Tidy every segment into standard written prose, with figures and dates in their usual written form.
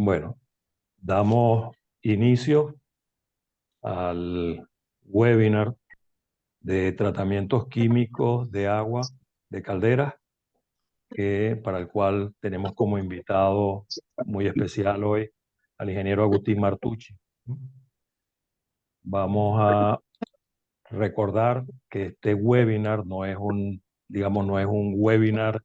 Bueno, damos inicio al webinar de tratamientos químicos de agua de calderas, para el cual tenemos como invitado muy especial hoy al ingeniero Agustín Martucci. Vamos a recordar que este webinar no es digamos, no es un webinar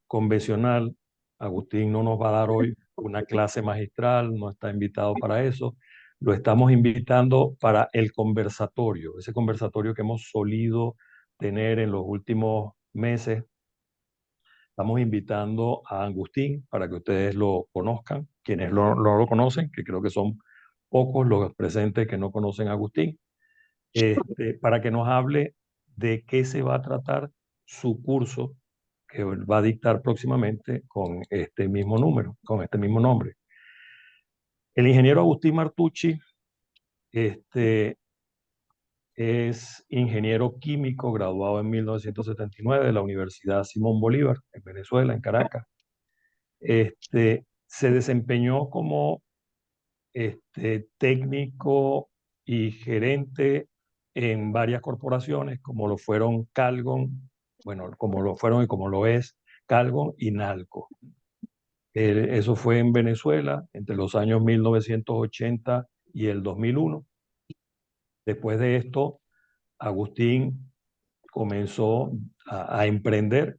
convencional. Agustín no nos va a dar hoy una clase magistral, no está invitado para eso. Lo estamos invitando para el conversatorio, ese conversatorio que hemos solido tener en los últimos meses. Estamos invitando a Agustín para que ustedes lo conozcan, quienes no lo conocen, que creo que son pocos los presentes que no conocen a Agustín, para que nos hable de qué se va a tratar su curso que va a dictar próximamente con este mismo número, con este mismo nombre. El ingeniero Agustín Martucci es ingeniero químico graduado en 1979 de la Universidad Simón Bolívar en Venezuela, en Caracas. Se desempeñó como técnico y gerente en varias corporaciones, como lo fueron Calgon, bueno, como lo fueron y como lo es Calgon y Nalco. Eso fue en Venezuela entre los años 1980 y el 2001. Después de esto, Agustín comenzó a emprender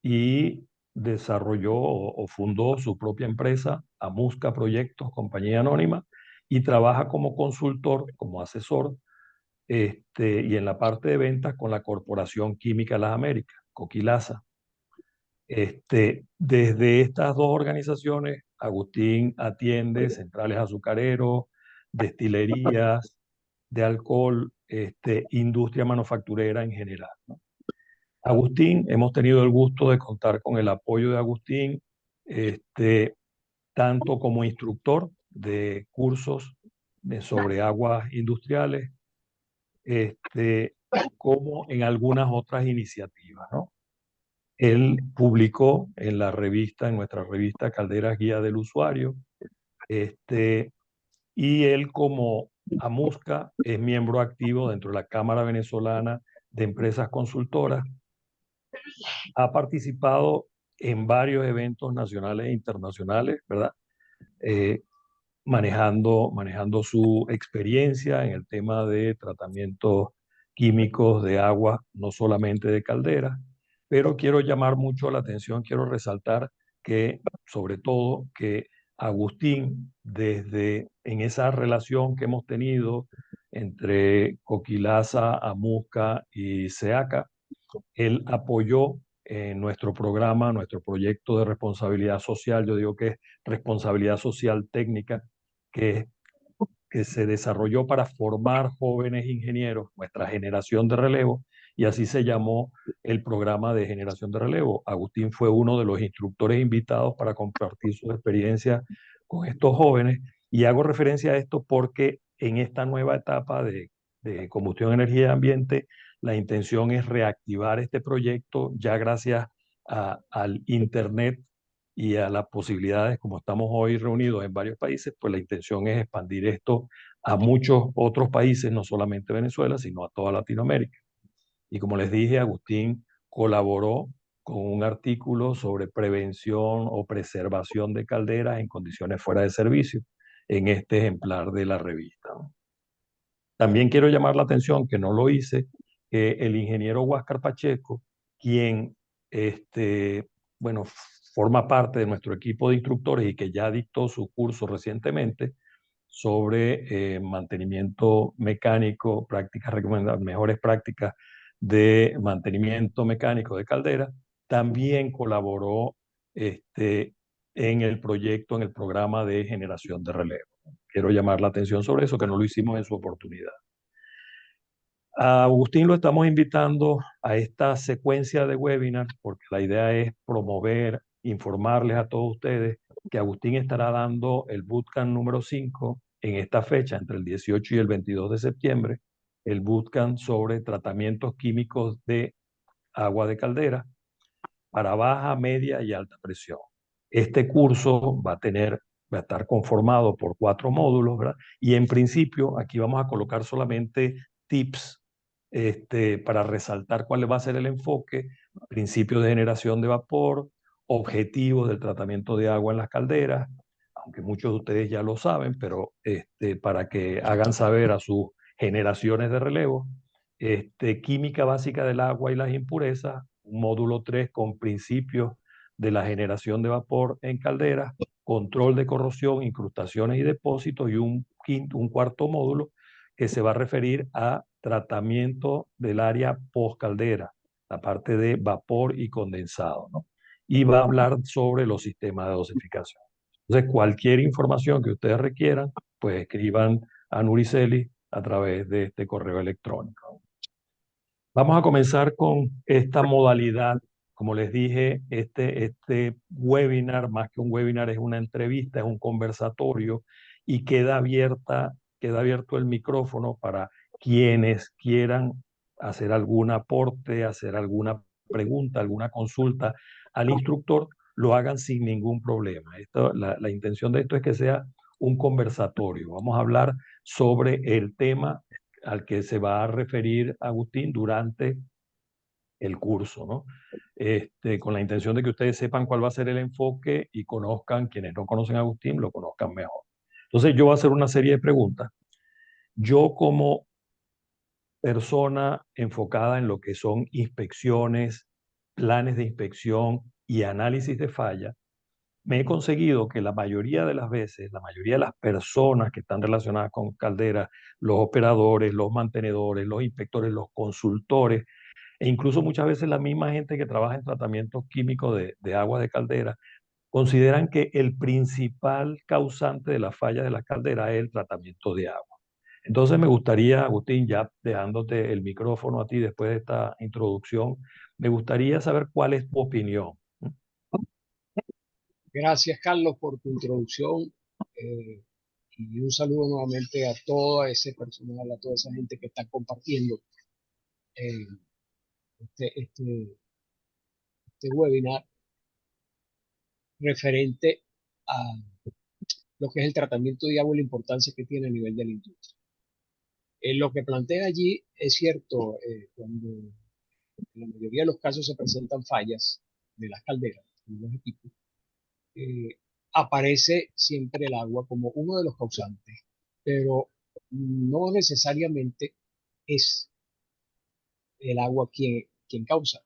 y desarrolló o fundó su propia empresa, Amusca Proyectos, compañía anónima, y trabaja como consultor, como asesor, y en la parte de ventas con la Corporación Química de las Américas, Coquilasa. Desde estas dos organizaciones, Agustín atiende centrales azucareros, destilerías de alcohol, industria manufacturera en general, ¿no? Agustín, hemos tenido el gusto de contar con el apoyo de Agustín, tanto como instructor de cursos sobre aguas industriales, como en algunas otras iniciativas, ¿no? Él publicó en en nuestra revista Calderas Guía del Usuario, y él como Amusca es miembro activo dentro de la Cámara Venezolana de Empresas Consultoras. Ha participado en varios eventos nacionales e internacionales, ¿verdad? Eh, manejando su experiencia en el tema de tratamientos químicos de agua, no solamente de calderas, pero quiero llamar mucho la atención, quiero resaltar que, sobre todo, que Agustín, desde en esa relación que hemos tenido entre Coquilasa, Amusca y SEACA, él apoyó nuestro programa, nuestro proyecto de responsabilidad social. Yo digo que es responsabilidad social técnica, que, que se desarrolló para formar jóvenes ingenieros, nuestra generación de relevo, y así se llamó el programa de generación de relevo. Agustín fue uno de los instructores invitados para compartir su experiencia con estos jóvenes, y hago referencia a esto porque en esta nueva etapa de combustión, energía y ambiente, la intención es reactivar este proyecto ya gracias al Internet y a las posibilidades, como estamos hoy reunidos en varios países, pues la intención es expandir esto a muchos otros países, no solamente Venezuela, sino a toda Latinoamérica. Y como les dije, Agustín colaboró con un artículo sobre prevención o preservación de calderas en condiciones fuera de servicio en este ejemplar de la revista, ¿no? También quiero llamar la atención, que no lo hice, que el ingeniero Huáscar Pacheco, quien bueno, forma parte de nuestro equipo de instructores y que ya dictó su curso recientemente sobre mantenimiento mecánico, prácticas recomendadas, mejores prácticas de mantenimiento mecánico de caldera, también colaboró en el proyecto, en el programa de generación de relevo. Quiero llamar la atención sobre eso, que no lo hicimos en su oportunidad. A Agustín lo estamos invitando a esta secuencia de webinars porque la idea es promover, informarles a todos ustedes que Agustín estará dando el bootcamp número 5 en esta fecha, entre el 18 y el 22 de septiembre, el bootcamp sobre tratamientos químicos de agua de caldera para baja, media y alta presión. Este curso va a tener va a estar conformado por 4 módulos, ¿verdad? Y en principio aquí vamos a colocar solamente tips para resaltar cuál va a ser el enfoque, principios de generación de vapor, objetivos del tratamiento de agua en las calderas, aunque muchos de ustedes ya lo saben, pero para que hagan saber a sus generaciones de relevo, química básica del agua y las impurezas, un módulo 3 con principios de la generación de vapor en calderas, control de corrosión, incrustaciones y depósitos, y un cuarto módulo que se va a referir a tratamiento del área post caldera, la parte de vapor y condensado, ¿no? Y va a hablar sobre los sistemas de dosificación. Entonces, cualquier información que ustedes requieran, pues escriban a Nuriceli a través de este correo electrónico. Vamos a comenzar con esta modalidad. Como les dije, este webinar, más que un webinar, es una entrevista, es un conversatorio y queda abierto el micrófono para quienes quieran hacer algún aporte, hacer alguna pregunta, alguna consulta al instructor, lo hagan sin ningún problema. La intención de esto es que sea un conversatorio. Vamos a hablar sobre el tema al que se va a referir Agustín durante el curso, ¿no? Con la intención de que ustedes sepan cuál va a ser el enfoque y conozcan, quienes no conocen a Agustín, lo conozcan mejor. Entonces yo voy a hacer una serie de preguntas. Yo como persona enfocada en lo que son inspecciones, planes de inspección y análisis de falla, me he conseguido que la mayoría de las veces, la mayoría de las personas que están relacionadas con calderas, los operadores, los mantenedores, los inspectores, los consultores, e incluso muchas veces la misma gente que trabaja en tratamientos químicos de agua de caldera, consideran que el principal causante de la falla de la caldera es el tratamiento de agua. Entonces me gustaría, Agustín, ya dejándote el micrófono a ti después de esta introducción, me gustaría saber cuál es tu opinión. Gracias, Carlos, por tu introducción. eh, y un saludo nuevamente a todo ese personal, a toda esa gente que está compartiendo eh, este, este, este webinar referente a lo que es el tratamiento de agua y la importancia que tiene a nivel de la industria. Lo que plantea allí es cierto, cuando en la mayoría de los casos se presentan fallas de las calderas, de los equipos, eh, aparece siempre el agua como uno de los causantes, pero no necesariamente es el agua quien causa.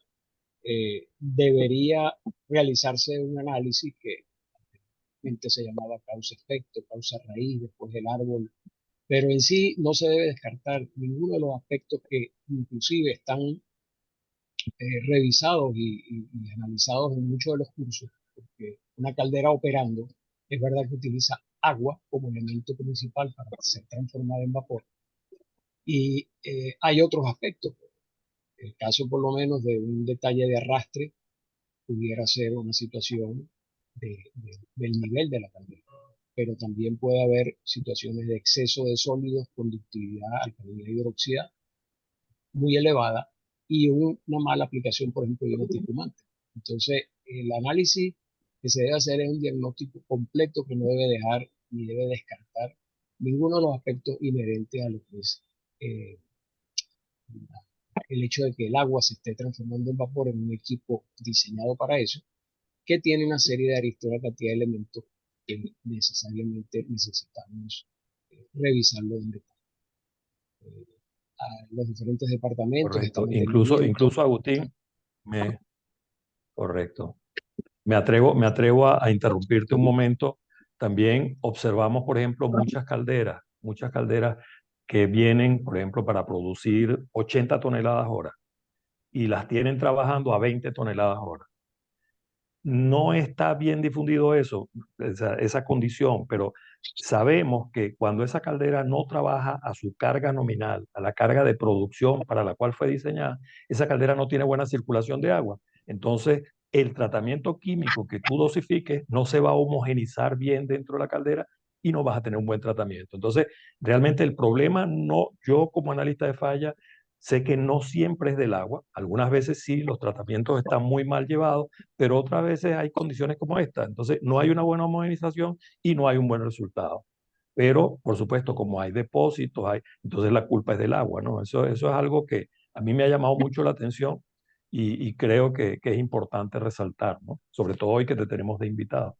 Debería realizarse un análisis que antes se llamaba causa-efecto, causa-raíz, después el árbol, pero en sí no se debe descartar ninguno de los aspectos que inclusive están revisados y analizados en muchos de los cursos, porque una caldera operando es verdad que utiliza agua como elemento principal para ser transformada en vapor. Y hay otros aspectos. El caso por lo menos de un detalle de arrastre pudiera ser una situación del nivel de la caldera, pero también puede haber situaciones de exceso de sólidos, conductividad, alcalinidad hidroxia muy elevada y una mala aplicación, por ejemplo, de un antiespumante. Entonces, el análisis que se debe hacer es un diagnóstico completo que no debe dejar ni debe descartar ninguno de los aspectos inherentes a lo que es eh, el hecho de que el agua se esté transformando en vapor en un equipo diseñado para eso, que tiene una serie de aristas, una cantidad de elementos que necesariamente necesitamos revisarlo en detalle. A los diferentes departamentos de Correcto. mantenimiento. Incluso Agustín, correcto. Me atrevo a interrumpirte un momento. También observamos, por ejemplo, muchas calderas que vienen, por ejemplo, para producir 80 toneladas hora y las tienen trabajando a 20 toneladas hora. No está bien difundido eso, esa condición, pero sabemos que cuando esa caldera no trabaja a su carga nominal, a la carga de producción para la cual fue diseñada, esa caldera no tiene buena circulación de agua. Entonces, el tratamiento químico que tú dosifiques no se va a homogenizar bien dentro de la caldera y no vas a tener un buen tratamiento. Entonces, realmente el problema no, yo como analista de falla, Sé que no siempre es del agua, algunas veces sí, los tratamientos están muy mal llevados, pero otras veces hay condiciones como esta. Entonces, no hay una buena homogenización y no hay un buen resultado. Pero, por supuesto, como hay depósitos, entonces la culpa es del agua, ¿no? Eso es algo que a mí me ha llamado mucho la atención y creo que es importante resaltar, ¿no? Sobre todo hoy que te tenemos de invitado.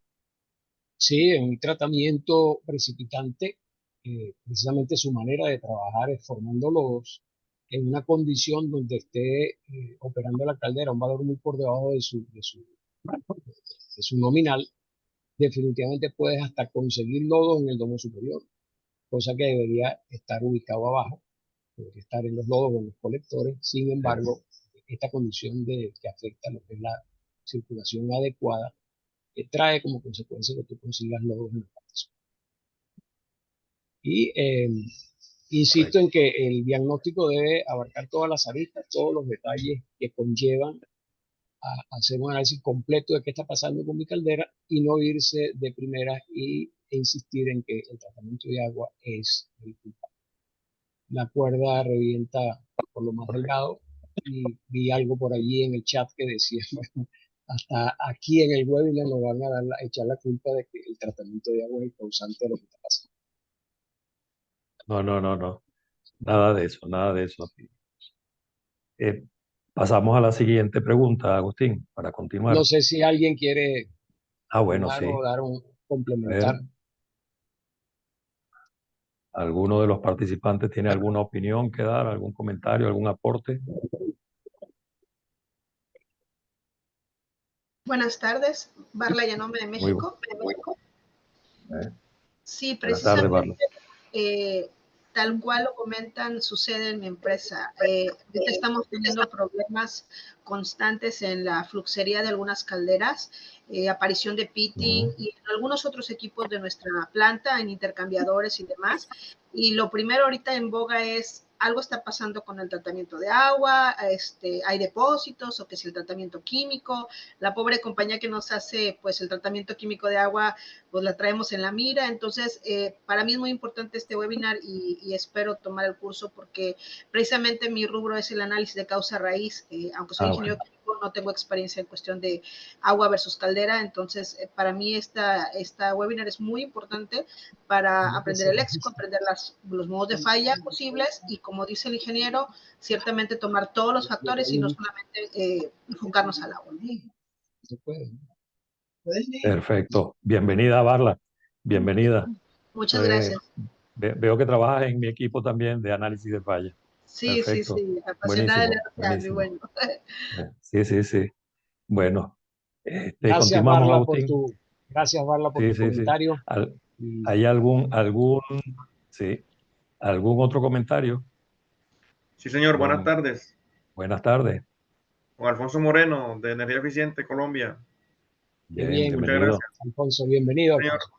Sí, en un tratamiento precipitante, precisamente su manera de trabajar es formando lodos en una condición donde esté operando la caldera a un valor muy por debajo de su nominal. Definitivamente puedes hasta conseguir lodos en el domo superior, cosa que debería estar ubicado abajo, debería estar en los lodos o en los colectores. Sin embargo, esta condición que afecta lo que es la circulación adecuada, trae como consecuencia que tú consigas lodos en la parte superior. Y insisto en Correcto. que el diagnóstico debe abarcar todas las aristas, todos los detalles que conllevan a hacer un análisis completo de qué está pasando con mi caldera y no irse de primeras e insistir en que el tratamiento de agua es el culpable. La cuerda revienta por lo más Correcto. delgado y vi algo por allí en el chat que decía, bueno, hasta aquí en el webinar nos van a echar la culpa de que el tratamiento de agua es el causante de lo que está pasando. No, no, no, no. Nada de eso, nada de eso. Eh, Pasamos a la siguiente pregunta, Agustín, para No continuar. sé si alguien quiere Bueno, opinar o sí. dar un A complementar. ver, ¿alguno de los participantes tiene alguna opinión que dar, algún comentario, algún aporte? Buenas tardes, Barla Yanome de Muy México. eh, Sí, buenas tardes, precisamente Barla. tal cual lo comentan, sucede en mi empresa. Ahorita estamos teniendo problemas constantes en la fluxería de algunas calderas, aparición de pitting Ujú. y en algunos otros equipos de nuestra planta, en intercambiadores y demás. Y lo primero ahorita en boga es algo está pasando con el tratamiento de agua, hay depósitos o que si el tratamiento químico, la pobre compañía que nos hace pues el tratamiento químico de agua pues la traemos en la mira. Entonces, para mí es muy importante este webinar y espero tomar el curso porque precisamente mi rubro es el análisis de causa raíz. Aunque soy ingeniero Bueno, químico, no tengo experiencia en cuestión de agua versus caldera. Entonces, para mí esta webinar es muy importante para aprender el léxico, aprender los modos de falla posibles y, como dice el ingeniero, ciertamente tomar todos los factores y no solamente enfocarnos al agua. Se puede. perfecto. Bienvenida, Barla. Bienvenida. Muchas Entonces, gracias. veo que trabajas en mi equipo también de análisis de fallas. Sí, sí, Perfecto. sí, apasionada del Buenísimo, RCA, muy buenísimo. bueno. Sí, sí, sí. Bueno, Gracias, continuamos, Barla, Agustín. gracias, Barla, por Sí, tu sí, sí. comentario. ¿Hay sí, algún otro comentario? Sí, señor, buenas Don, tardes. buenas tardes. Con Alfonso Moreno, de Energía Eficiente, Colombia. Qué Bien, bien, Muchas bienvenido. gracias, Alfonso, bienvenido, señor. Alfonso.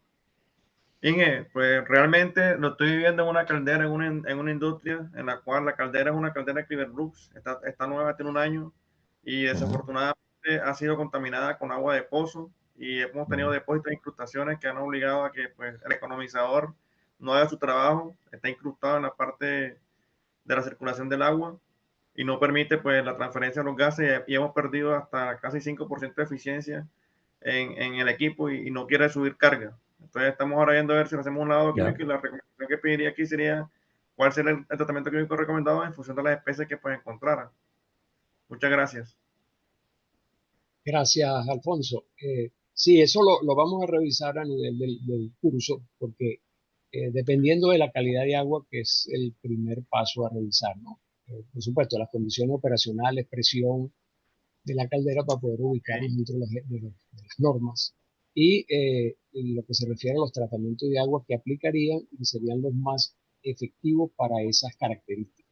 Inge, pues realmente lo estoy viviendo en una caldera, en una industria, en la cual la caldera es una caldera Cleaver-Brooks, está nueva, tiene un año, y Ujú, desafortunadamente ha sido contaminada con agua de pozo, y hemos tenido ujú. depósitos e incrustaciones que han obligado a que pues, el economizador no haga su trabajo, está incrustado en la parte de la circulación del agua, y no permite pues la transferencia de los gases y hemos perdido hasta casi 5% de eficiencia en el equipo y no quiere subir carga. Entonces estamos ahora viendo a ver si hacemos un lavado Ya, químico y la recomendación que pediría aquí sería cuál sería el tratamiento químico recomendado en función de las especies que pues encontraran. Muchas gracias. Gracias, Alfonso. Sí, eso lo vamos a revisar a nivel del curso, porque dependiendo de la calidad de agua, que es el primer paso a revisar, ¿no? Por supuesto, las condiciones operacionales, presión de la caldera para poder ubicarnos Okay. dentro de las normas. Y en lo que se refiere a los tratamientos de agua que aplicarían y serían los más efectivos para esas características.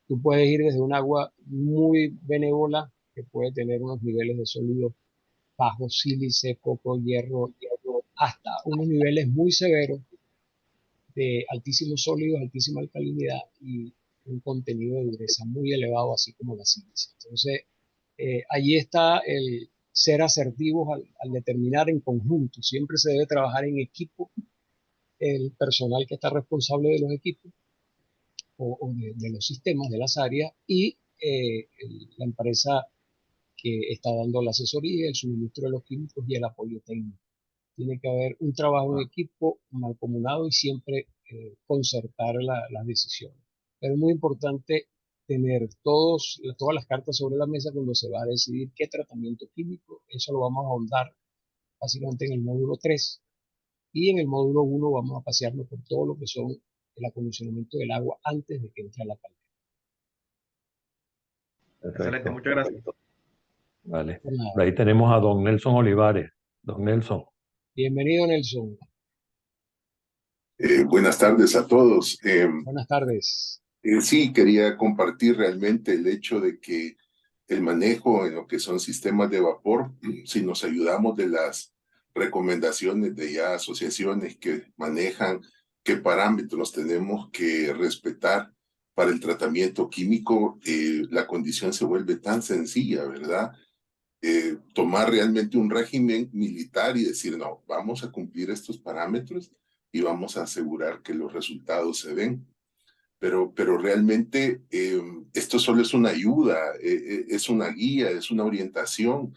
Tú puedes ir desde un agua muy benévola, que puede tener unos niveles de sólidos bajos, sílice, coco, hierro, hasta unos niveles muy severos de altísimos sólidos, altísima alcalinidad y un contenido de dureza muy elevado, así como la sílice. Entonces, allí está el ser asertivos al determinar en conjunto. Siempre se debe trabajar en equipo, el personal que está responsable de los equipos de los sistemas de las áreas y la empresa que está dando la asesoría, el suministro de los químicos y el apoyo técnico. Tiene que haber un trabajo en equipo mancomunado y siempre concertar las decisiones. Pero es muy importante tener todas las cartas sobre la mesa cuando se va a decidir qué tratamiento químico. Eso lo vamos a ahondar básicamente en el módulo 3. Y en el módulo 1 vamos a pasearnos por todo lo que son el acondicionamiento del agua antes de que entre a la caldera. Excelente, Perfecto. muchas gracias. Vale. Por nada. Por ahí tenemos a don Nelson Olivares. Don Nelson. Bienvenido, Nelson. Buenas tardes a todos. Buenas tardes. Sí, quería compartir realmente el hecho de que el manejo en lo que son sistemas de vapor, si nos ayudamos de las recomendaciones de ya asociaciones que manejan qué parámetros tenemos que respetar para el tratamiento químico, la condición se vuelve tan sencilla, ¿verdad? Tomar realmente un régimen militar y decir, no, vamos a cumplir estos parámetros y vamos a asegurar que los resultados se den. Pero realmente esto solo es una ayuda, es una guía, es una orientación,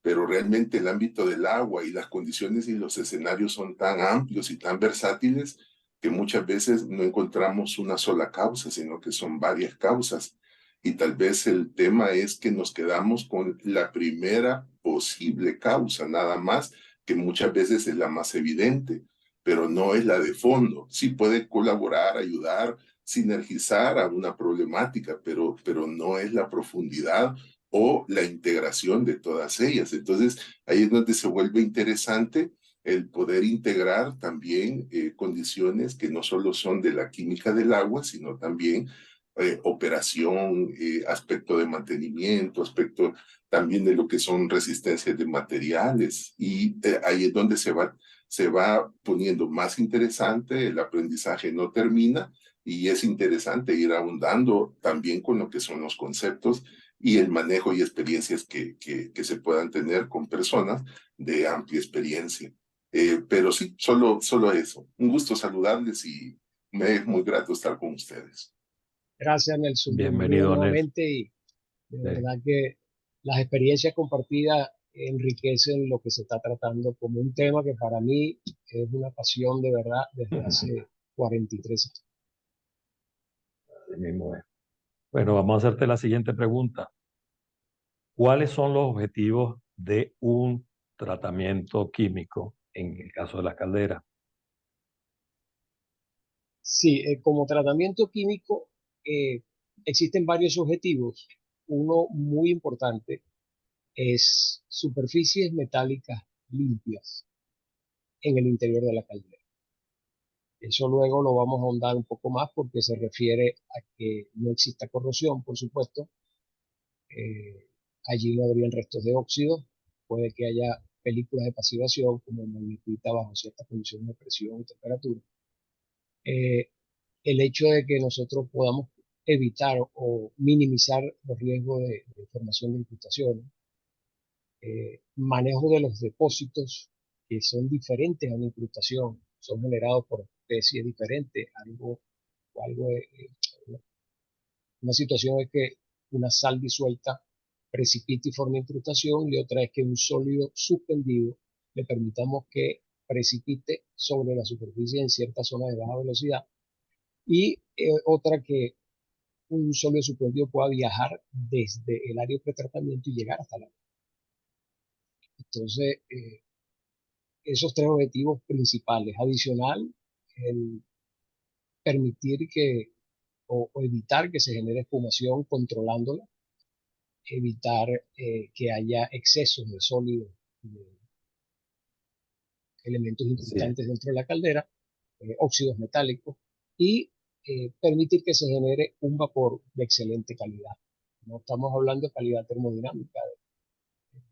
pero realmente el ámbito del agua y las condiciones y los escenarios son tan amplios y tan versátiles que muchas veces no encontramos una sola causa, sino que son varias causas. Y tal vez el tema es que nos quedamos con la primera posible causa, nada más, que muchas veces es la más evidente, pero no es la de fondo. Sí puede colaborar, ayudar, sinergizar a una problemática, pero no es la profundidad o la integración de todas ellas. Entonces, ahí es donde se vuelve interesante el poder integrar también condiciones que no solo son de la química del agua, sino también operación, aspecto de mantenimiento, aspecto también de lo que son resistencias de materiales. Y ahí es donde se va poniendo más interesante, el aprendizaje no termina y es interesante ir ahondando también con lo que son los conceptos y el manejo y experiencias que se puedan tener con personas de amplia experiencia. Pero sí, solo eso. Un gusto saludarles y me es muy grato estar con ustedes. Gracias, Nelson. Bienvenido, Nelson. Nuevamente y de verdad que las experiencias compartidas enriquecen lo que se está tratando como un tema que para mí es una pasión de verdad desde hace 43 años. Así mismo es. Bueno, vamos a hacerte la siguiente pregunta. ¿Cuáles son los objetivos de un tratamiento químico en el caso de las calderas? Sí, como tratamiento químico existen varios objetivos. Uno muy importante es superficies metálicas limpias en el interior de la caldera. Eso luego lo vamos a ahondar un poco más porque se refiere a que no exista corrosión, por supuesto. Allí no habrían restos de óxido. Puede que haya películas de pasivación como magnequita bajo ciertas condiciones de presión y temperatura. El hecho de que nosotros podamos evitar o minimizar los riesgos de formación de incrustaciones, manejo de los depósitos que son diferentes a una incrustación, son generados por especies diferentes, una situación es que una sal disuelta precipite y forme incrustación y otra es que un sólido suspendido le permitamos que precipite sobre la superficie en cierta zona de baja velocidad y otra que un sólido suspendido pueda viajar desde el área de pretratamiento y llegar hasta la. Entonces, esos tres objetivos principales. Adicional, el permitir que o evitar que se genere espumación controlándola, evitar que haya excesos de sólidos, de elementos incrustantes dentro de la caldera, óxidos metálicos, y permitir que se genere un vapor de excelente calidad. No estamos hablando de calidad termodinámica,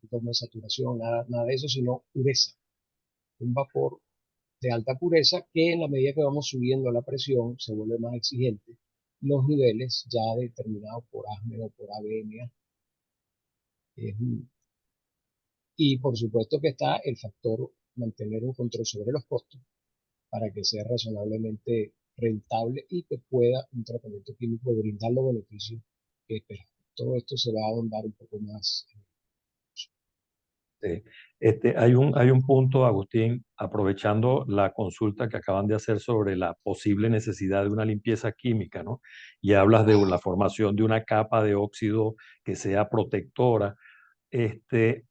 de saturación, nada de eso, sino pureza. Un vapor de alta pureza que en la medida que vamos subiendo la presión se vuelve más exigente los niveles ya determinados por ASME o por ABMA. Y por supuesto que está el factor mantener un control sobre los costos para que sea razonablemente rentable y que pueda un tratamiento químico brindar los beneficios que esperamos. Todo esto se va a ahondar un poco más. Sí. Hay un punto, Agustín, aprovechando la consulta que acaban de hacer sobre la posible necesidad de una limpieza química, ¿no? Y hablas de la formación de una capa de óxido que sea protectora. Este,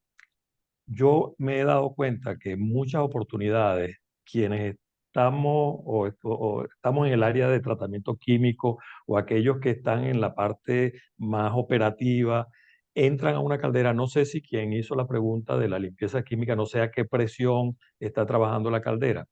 yo me he dado cuenta que en muchas oportunidades quienes estamos o estamos en el área de tratamiento químico o aquellos que están en la parte más operativa entran a una caldera. No sé si quien hizo la pregunta de la limpieza química, no sé a qué presión está trabajando la caldera,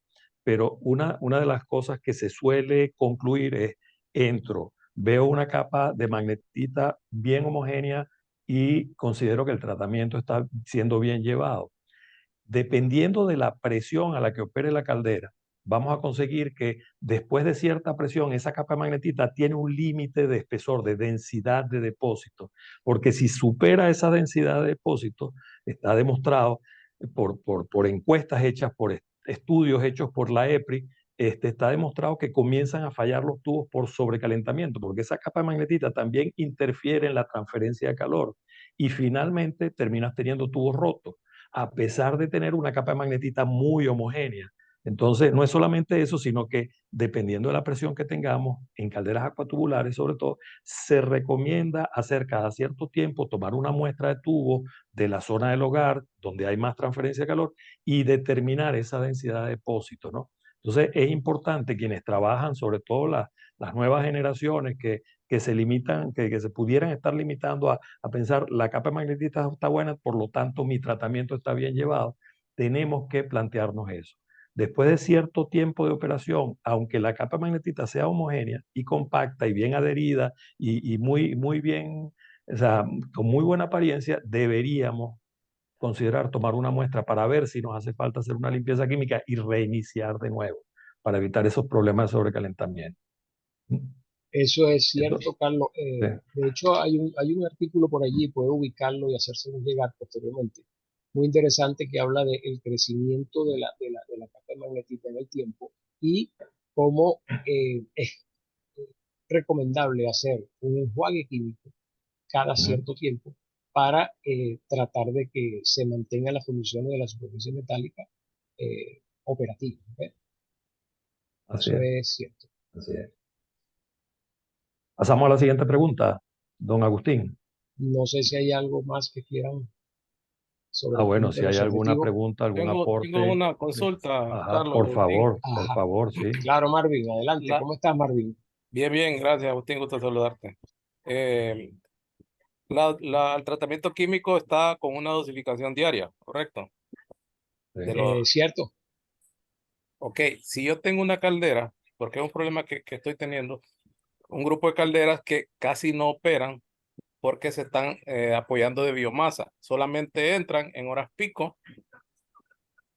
pero una de las cosas que se suele concluir es, entro, veo una capa de magnetita bien homogénea y considero que el tratamiento está siendo bien llevado. Dependiendo de la presión a la que opere la caldera, vamos a conseguir que después de cierta presión, esa capa de magnetita tiene un límite de espesor, de densidad de depósito, porque si supera esa densidad de depósito, está demostrado por encuestas hechas, por estudios hechos por la EPRI, está demostrado que comienzan a fallar los tubos por sobrecalentamiento, porque esa capa de magnetita también interfiere en la transferencia de calor y finalmente terminas teniendo tubos rotos a pesar de tener una capa de magnetita muy homogénea. Entonces, no es solamente eso, sino que dependiendo de la presión que tengamos en calderas acuatubulares, sobre todo, se recomienda hacer cada cierto tiempo, tomar una muestra de tubo de la zona del hogar, donde hay más transferencia de calor, y determinar esa densidad de depósito, ¿no? Entonces, es importante quienes trabajan, sobre todo las nuevas generaciones que se limitan, que se pudieran estar limitando a pensar la capa magnetita está buena, por lo tanto mi tratamiento está bien llevado, tenemos que plantearnos eso. Después de cierto tiempo de operación, aunque la capa magnetita sea homogénea y compacta y bien adherida y muy bien, o sea, con muy buena apariencia, deberíamos considerar tomar una muestra para ver si nos hace falta hacer una limpieza química y reiniciar de nuevo para evitar esos problemas de sobrecalentamiento. Eso es Eso, cierto, Carlos. sí. De hecho, hay un artículo por allí, puedo ubicarlo y hacérselo llegar posteriormente, muy interesante que habla del crecimiento de la capa de magnetita en el tiempo y cómo es recomendable hacer un enjuague químico cada cierto tiempo para tratar de que se mantengan las condiciones de la superficie metálica operativas. ¿Ves? Así Eso es, es cierto. así es. Pasamos a la siguiente pregunta, don Agustín. No sé si hay algo más que quieran sobre el Bueno, tema de si hay los alguna objetivos. pregunta, algún Tengo aporte, una consulta, ajá, Carlos, Agustín. por Ajá, favor, sí. claro, Marvin, adelante. La- ¿Cómo estás, Marvin? Bien, bien, gracias, Agustín, gusto saludarte. Eh, el tratamiento químico está con una dosificación diaria, ¿correcto? Sí. Cierto. Ok, si yo tengo una caldera, porque es un problema que estoy teniendo, un grupo de calderas que casi no operan porque se están apoyando de biomasa, solamente entran en horas pico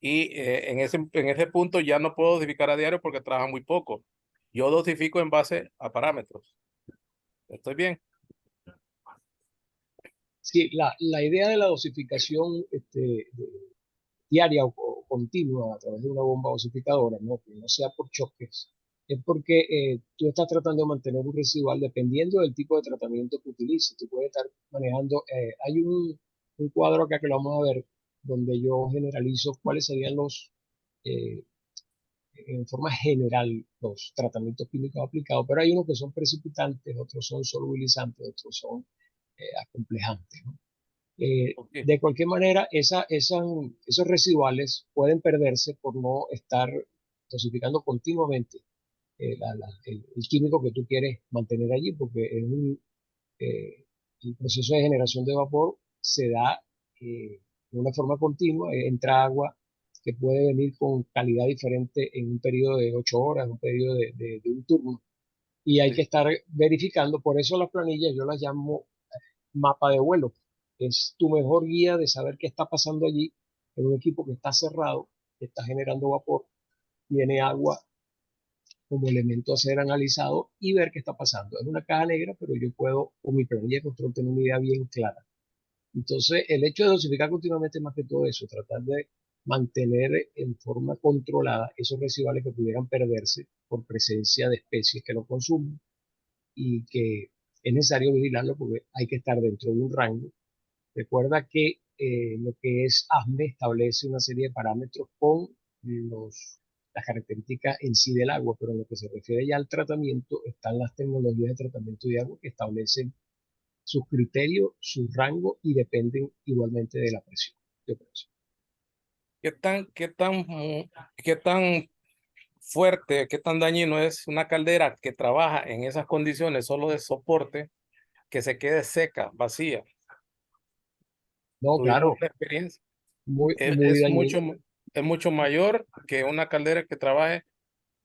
y en ese punto ya no puedo dosificar a diario porque trabajan muy poco. Yo dosifico en base a parámetros. ¿Estoy bien? Sí, la idea de la dosificación diaria o continua a través de una bomba dosificadora, ¿no? Que no sea por choques, es porque tú estás tratando de mantener un residual dependiendo del tipo de tratamiento que utilices. Tú puedes estar manejando, hay un cuadro acá que lo vamos a ver, donde yo generalizo cuáles serían eh, en forma general, los tratamientos químicos aplicados, pero hay unos que son precipitantes, otros son solubilizantes, otros son acomplejantes, ¿no? Ok. De cualquier manera, esos residuales pueden perderse por no estar dosificando continuamente el químico que tú quieres mantener allí, porque eh, el proceso de generación de vapor se da de una forma continua, entra agua que puede venir con calidad diferente en un periodo de 8 horas, un periodo de un turno, y hay que Sí. estar verificando. Por eso las planillas yo las llamo mapa de vuelo. Es tu mejor guía de saber qué está pasando allí en un equipo que está cerrado, que está generando vapor, tiene agua como elemento a ser analizado y ver qué está pasando. Es una caja negra, pero yo puedo, con mi planilla de control, tener una idea bien clara. Entonces, el hecho de dosificar continuamente más que todo eso, tratar de mantener en forma controlada esos residuales que pudieran perderse por presencia de especies que lo consumen y que es necesario vigilarlo porque hay que estar dentro de un rango. Recuerda que lo que es ASME establece una serie de parámetros con las características en sí del agua, pero en lo que se refiere ya al tratamiento, están las tecnologías de tratamiento de agua que establecen sus criterios, su rango y dependen igualmente de la presión. ¿Qué tan fuerte, qué tan dañino es una caldera que trabaja en esas condiciones solo de soporte, que se quede seca, vacía? No, Tuvimos claro, la experiencia. muy Es dañino. mucho mayor que una caldera que trabaje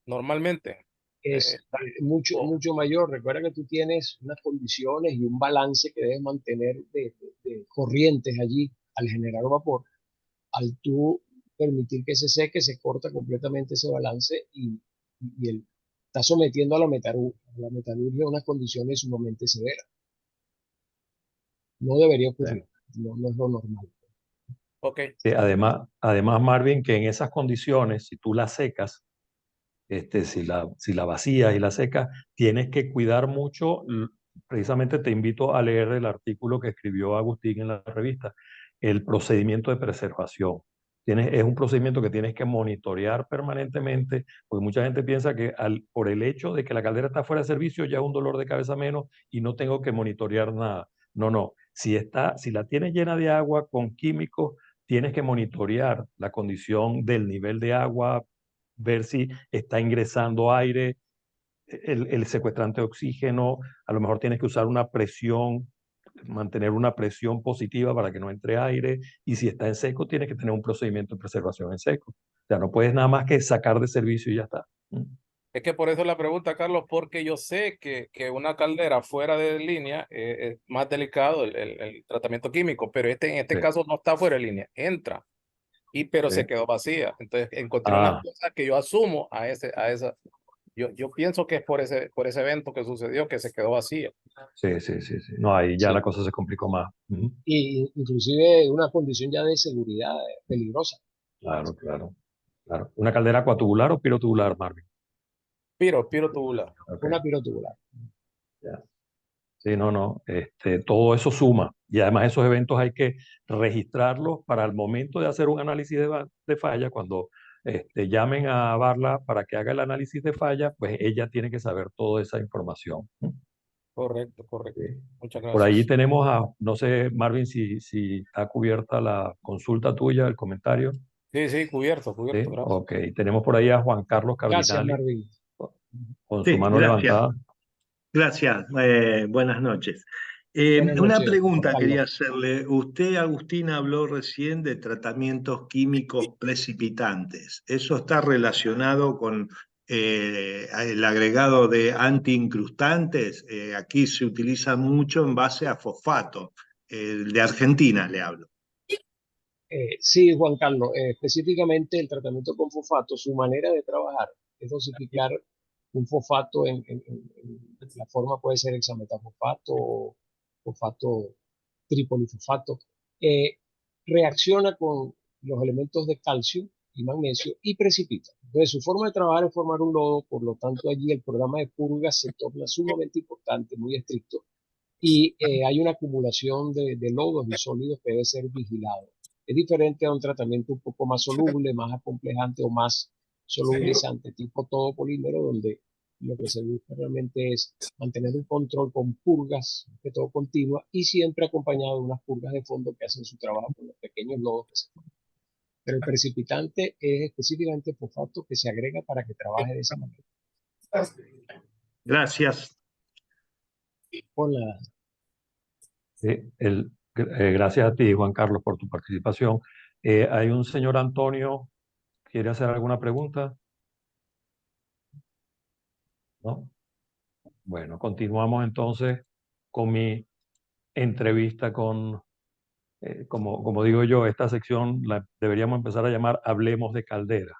normalmente. Es Está- mucho mayor. Recuerda que tú tienes unas condiciones y un balance que debes mantener de corrientes allí al generar vapor. Al tú permitir que se seque, se corta completamente ese balance y él está sometiendo a la metalurgia a unas condiciones sumamente severas. No debería ocurrir, no es lo normal. Ok, Además, Marvin, que en esas condiciones, si tú la secas, si la vacías y la secas, tienes que cuidar mucho. Precisamente te invito a leer el artículo que escribió Agustín en la revista, el procedimiento de preservación. Es un procedimiento que tienes que monitorear permanentemente, porque mucha gente piensa que por el hecho de que la caldera está fuera de servicio ya es un dolor de cabeza menos y no tengo que monitorear nada. No, no. Si la tienes llena de agua con químicos, tienes que monitorear la condición del nivel de agua, ver si está ingresando aire, el secuestrante de oxígeno, a lo mejor tienes que usar una presión, mantener una presión positiva para que no entre aire, y si está en seco, tienes que tener un procedimiento de preservación en seco. O sea, no puedes nada más que sacar de servicio y ya está. es que por eso la pregunta, Carlos, porque yo sé que una caldera fuera de línea es más delicado el tratamiento químico, pero en este Sí, caso no está fuera de línea, entra, pero se sí. quedó vacía. Entonces encontré unas cosas que yo asumo yo pienso que es por ese evento que sucedió que se quedó vacía. Sí, sí, sí, sí. No, ahí ya la Sí. cosa se complicó más. Y inclusive una condición ya de seguridad peligrosa. Claro, claro, claro. ¿Una caldera cuatubular o pirotubular, Marvin? Piro tubular. Ok, Una pirotubular. ya. Sí, no, no. Todo eso suma. Y además esos eventos hay que registrarlos para el momento de hacer un análisis de falla. Cuando llamen a Barla para que haga el análisis de falla, pues ella tiene que saber toda esa información. Correcto, correcto. Sí. Muchas Por allí gracias. tenemos no sé, Marvin, si está cubierta la consulta tuya, el comentario. Sí, sí, cubierto, Sí, gracias. ok. Tenemos por ahí a Juan Carlos Gracias, Cardinali Marvin. con su Sí, mano gracias. levantada. Gracias. Buenas noches. Buenas Una noches, Juan pregunta Carlos. quería hacerle. Usted, Agustín, habló recién de tratamientos químicos precipitantes. ¿Eso está relacionado con el agregado de antiincrustantes? Aquí se utiliza mucho en base a fosfato. De Argentina le hablo. Sí, Juan Carlos, específicamente el tratamiento con fosfato, su manera de trabajar es dosificar un fosfato la forma puede ser hexametafosfato o fosfato tripolifosfato. eh, Reacciona con los elementos de calcio y magnesio y precipita. Entonces, su forma de trabajar es formar un lodo, por lo tanto, allí el programa de purgas se torna sumamente importante, muy estricto, y hay una acumulación de lodos y sólidos que debe ser vigilado. Es diferente a un tratamiento un poco más soluble, más acomplejante o más solubilizante, tipo todo polímero, donde lo que se busca realmente es mantener un control con purgas, que todo continua, y siempre acompañado de unas purgas de fondo que hacen su trabajo con los pequeños lodos que se forman. Pero el precipitante es específicamente fosfato que se agrega para que trabaje de esa manera. Gracias. Con la, Gracias a ti, Juan Carlos, por tu participación. Hay un señor Antonio, ¿quiere hacer alguna pregunta? ¿No? Bueno, continuamos entonces con mi entrevista como digo yo, esta sección la deberíamos empezar a llamar Hablemos de Caldera.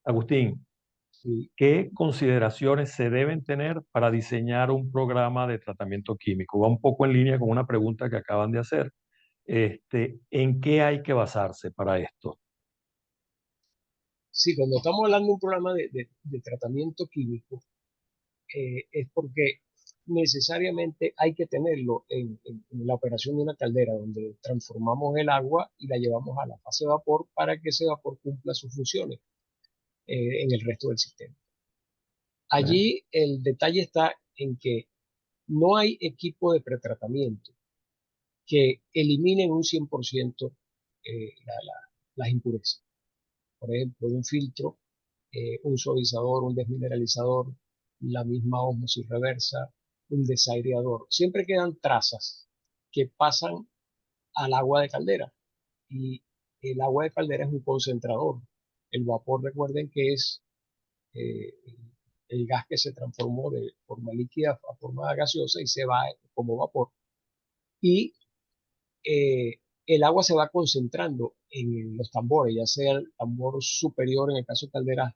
Agustín, sí, ¿qué consideraciones se deben tener para diseñar un programa de tratamiento químico? Va un poco en línea con una pregunta que acaban de hacer. ¿En qué hay que basarse para esto? Sí, cuando estamos hablando de un programa de tratamiento químico, es porque necesariamente hay que tenerlo en la operación de una caldera, donde transformamos el agua y la llevamos a la fase de vapor para que ese vapor cumpla sus funciones en el resto del sistema. Allí el detalle está en que no hay equipo de pretratamiento que eliminen un 100% las impurezas. Por ejemplo, un filtro, un suavizador, un desmineralizador, la misma ósmosis reversa, un desaireador. Siempre quedan trazas que pasan al agua de caldera. Y el agua de caldera es un concentrador. El vapor, recuerden que es eh, el gas que se transformó de forma líquida a forma gaseosa y se va como vapor. Y el agua se va concentrando en los tambores, ya sea el tambor superior en el caso de calderas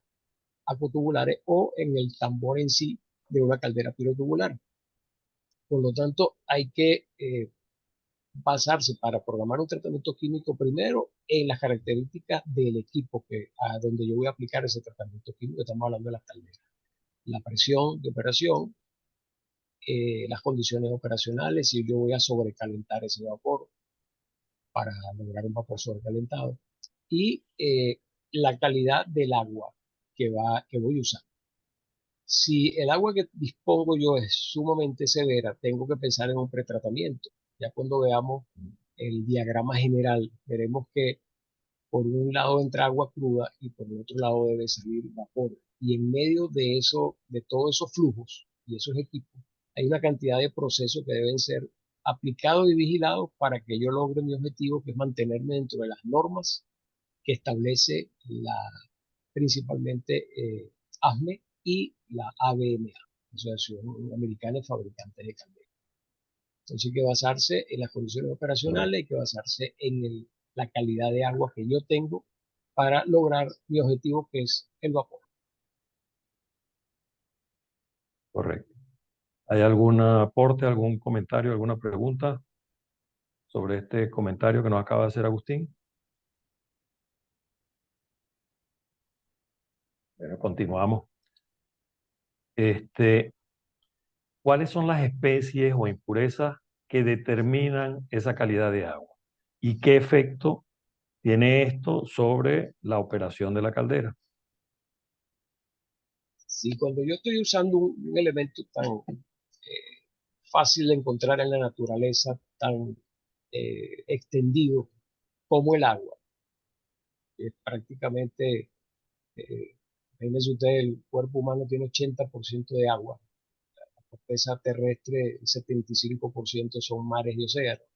acotubulares o en el tambor en sí de una caldera pirotubular. Por lo tanto, hay que basarse para programar un tratamiento químico primero en las características del equipo a donde yo voy a aplicar ese tratamiento químico. Estamos hablando de las calderas. La presión de operación, las condiciones operacionales, si yo voy a sobrecalentar ese vapor para lograr un vapor sobrecalentado, y la calidad del agua que voy a usar. Si el agua que dispongo yo es sumamente severa, tengo que pensar en un pretratamiento. Ya cuando veamos el diagrama general, veremos que por un lado entra agua cruda y por el otro lado debe salir vapor. Y en medio de eso, de todos esos flujos y esos equipos, hay una cantidad de procesos que deben ser aplicados y vigilados para que yo logre mi objetivo, que es mantenerme dentro de las normas que establece principalmente ASME y la ABMA, Asociación Americana de Fabricantes de Calderas. Entonces hay que basarse en las condiciones operacionales, hay que basarse en la calidad de agua que yo tengo para lograr mi objetivo, que es el vapor. Correcto. ¿Hay algún aporte, algún comentario, alguna pregunta sobre este comentario que nos acaba de hacer Agustín? Bueno, continuamos. ¿Cuáles son las especies o impurezas que determinan esa calidad de agua? ¿Y qué efecto tiene esto sobre la operación de la caldera? Si cuando yo estoy usando un elemento tan fácil de encontrar en la naturaleza, tan extendido como el agua, que prácticamente, imagínense ustedes, el cuerpo humano tiene 80% de agua, la corteza terrestre, el 75% son mares y océanos.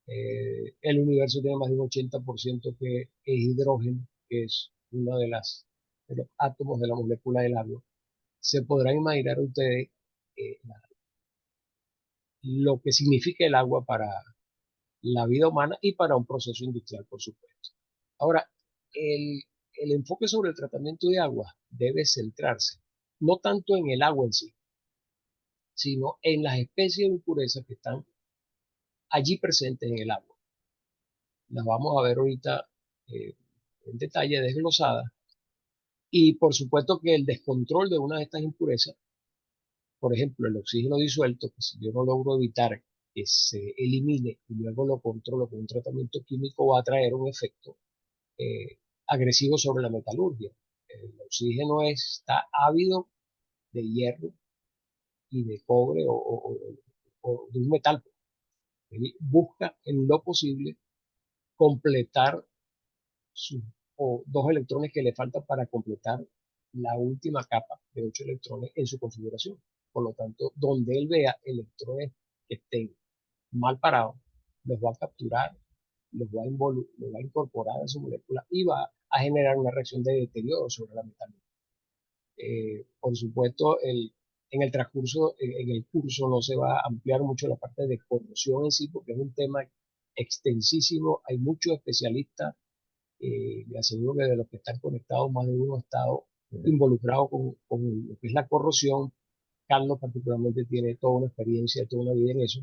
El universo tiene más de un 80% que es hidrógeno, que es uno de los átomos de la molécula del agua. Se podrán imaginar ustedes lo que significa el agua para la vida humana y para un proceso industrial, por supuesto. Ahora, el enfoque sobre el tratamiento de agua debe centrarse no tanto en el agua en sí, sino en las especies de impurezas que están allí presentes en el agua. Las vamos a ver ahorita en detalle desglosadas. Y por supuesto que el descontrol de una de estas impurezas, por ejemplo, el oxígeno disuelto, que si yo no logro evitar que se elimine y luego lo controlo con un tratamiento químico, va a traer un efecto agresivo sobre la metalurgia. El oxígeno está ávido de hierro y de cobre o de un metal. Él busca en lo posible completar sus o 2 electrones que le faltan para completar la última capa de 8 electrones en su configuración. Por lo tanto, donde él vea electrones que estén mal parados, los va a capturar, los va a incorporar a su molécula y va a generar una reacción de deterioro sobre la metalurgia. Por supuesto, en el transcurso, en el curso no se va a ampliar mucho la parte de corrosión en sí, porque es un tema extensísimo, hay muchos especialistas, le aseguro que de los que están conectados, más de uno ha estado involucrado con lo que es la corrosión. Carlos particularmente tiene toda una experiencia, toda una vida en eso.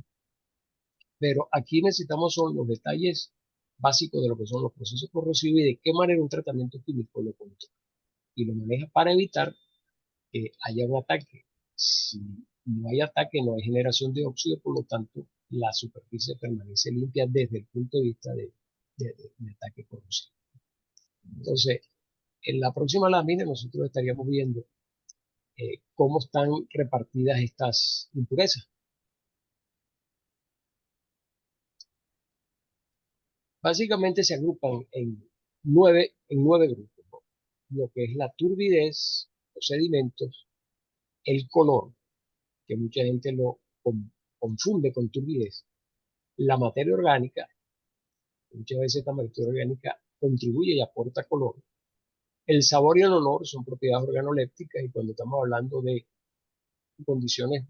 Pero aquí necesitamos son los detalles básicos de lo que son los procesos corrosivos y de qué manera un tratamiento químico lo controla y lo maneja para evitar que haya un ataque. Si no hay ataque, no hay generación de óxido, por lo tanto, la superficie permanece limpia desde el punto de vista de ataque corrosivo. Entonces, en la próxima lámina nosotros estaríamos viendo cómo están repartidas estas impurezas. Básicamente se agrupan en nueve grupos, ¿no? Lo que es la turbidez, los sedimentos, el color, que mucha gente lo confunde con turbidez, la materia orgánica, muchas veces esta materia orgánica contribuye y aporta color. El sabor y el olor son propiedades organolépticas y cuando estamos hablando de condiciones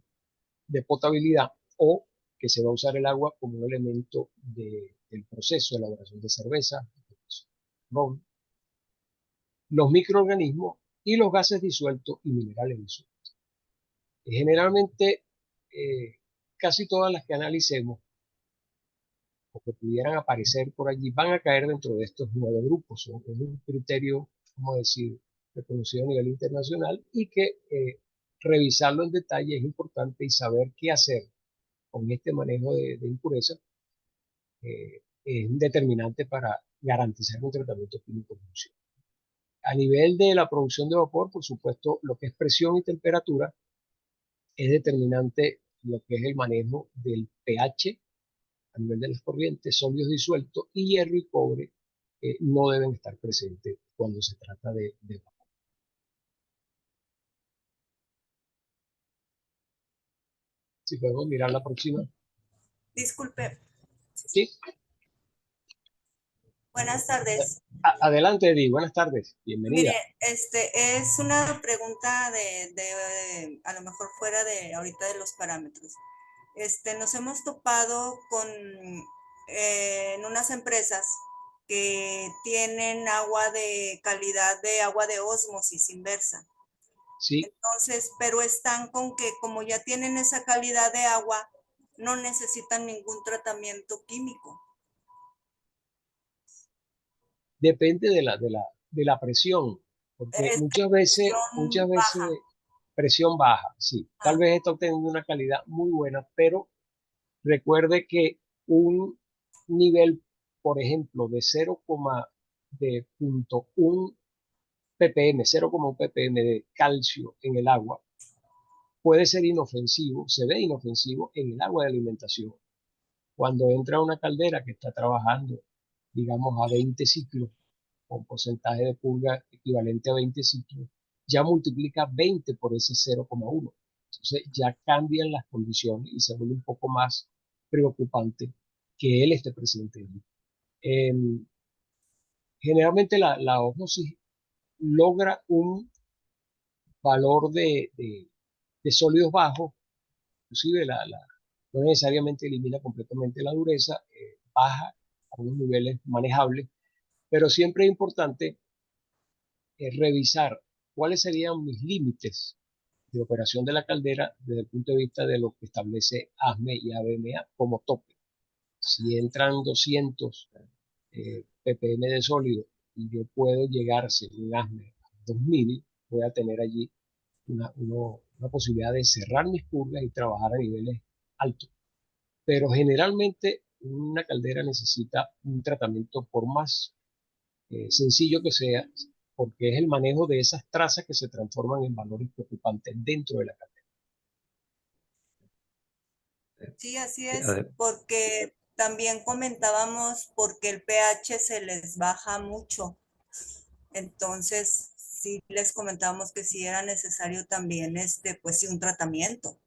de potabilidad o que se va a usar el agua como un elemento del proceso de elaboración de cerveza, ron, los microorganismos y los gases disueltos y minerales disueltos. Generalmente, casi todas las que analicemos o que pudieran aparecer por allí van a caer dentro de estos 9 grupos. Es un criterio, vamos a decir, reconocido a nivel internacional y que revisarlo en detalle es importante y saber qué hacer con este manejo de impurezas es un determinante para garantizar un tratamiento químico funcional. A nivel de la producción de vapor, por supuesto, lo que es presión y temperatura es determinante lo que es el manejo del pH a nivel de las corrientes, sólidos disueltos y hierro y cobre no deben estar presentes cuando se trata de vapor. Si podemos mirar la próxima. Disculpe. Sí. Buenas tardes. Adelante, Eddie. Buenas tardes. Bienvenida. Mire, es una pregunta a lo mejor fuera de ahorita de los parámetros. Nos hemos topado con en unas empresas que tienen agua de calidad de agua de ósmosis inversa. Sí. Entonces, pero están con que como ya tienen esa calidad de agua, no necesitan ningún tratamiento químico. Depende de la presión, porque muchas veces presión baja, sí. Tal vez está obteniendo una calidad muy buena, pero recuerde que un nivel, por ejemplo, de 0,1 ppm, 0,1 ppm de calcio en el agua, puede ser inofensivo, se ve inofensivo en el agua de alimentación. Cuando entra una caldera que está trabajando, digamos, a 20 ciclos, con porcentaje de purga equivalente a 20 ciclos, ya multiplica 20 por ese 0,1. Entonces ya cambian las condiciones y se vuelve un poco más preocupante que él esté presente. Generalmente la ósmosis logra un valor de sólidos bajos, inclusive no necesariamente elimina completamente la dureza, baja a unos niveles manejables, pero siempre es importante revisar cuáles serían mis límites de operación de la caldera desde el punto de vista de lo que establece ASME y ABMA como tope. Si entran 200 ppm de sólido y yo puedo llegar, según ASME, a 2000, voy a tener allí una posibilidad de cerrar mis purgas y trabajar a niveles altos. Pero generalmente una caldera necesita un tratamiento por más sencillo que sea, porque es el manejo de esas trazas que se transforman en valores preocupantes dentro de la caldera. Sí, así es, porque también comentábamos porque el pH se les baja mucho. Entonces, sí les comentábamos que sí era necesario también pues sí, un tratamiento.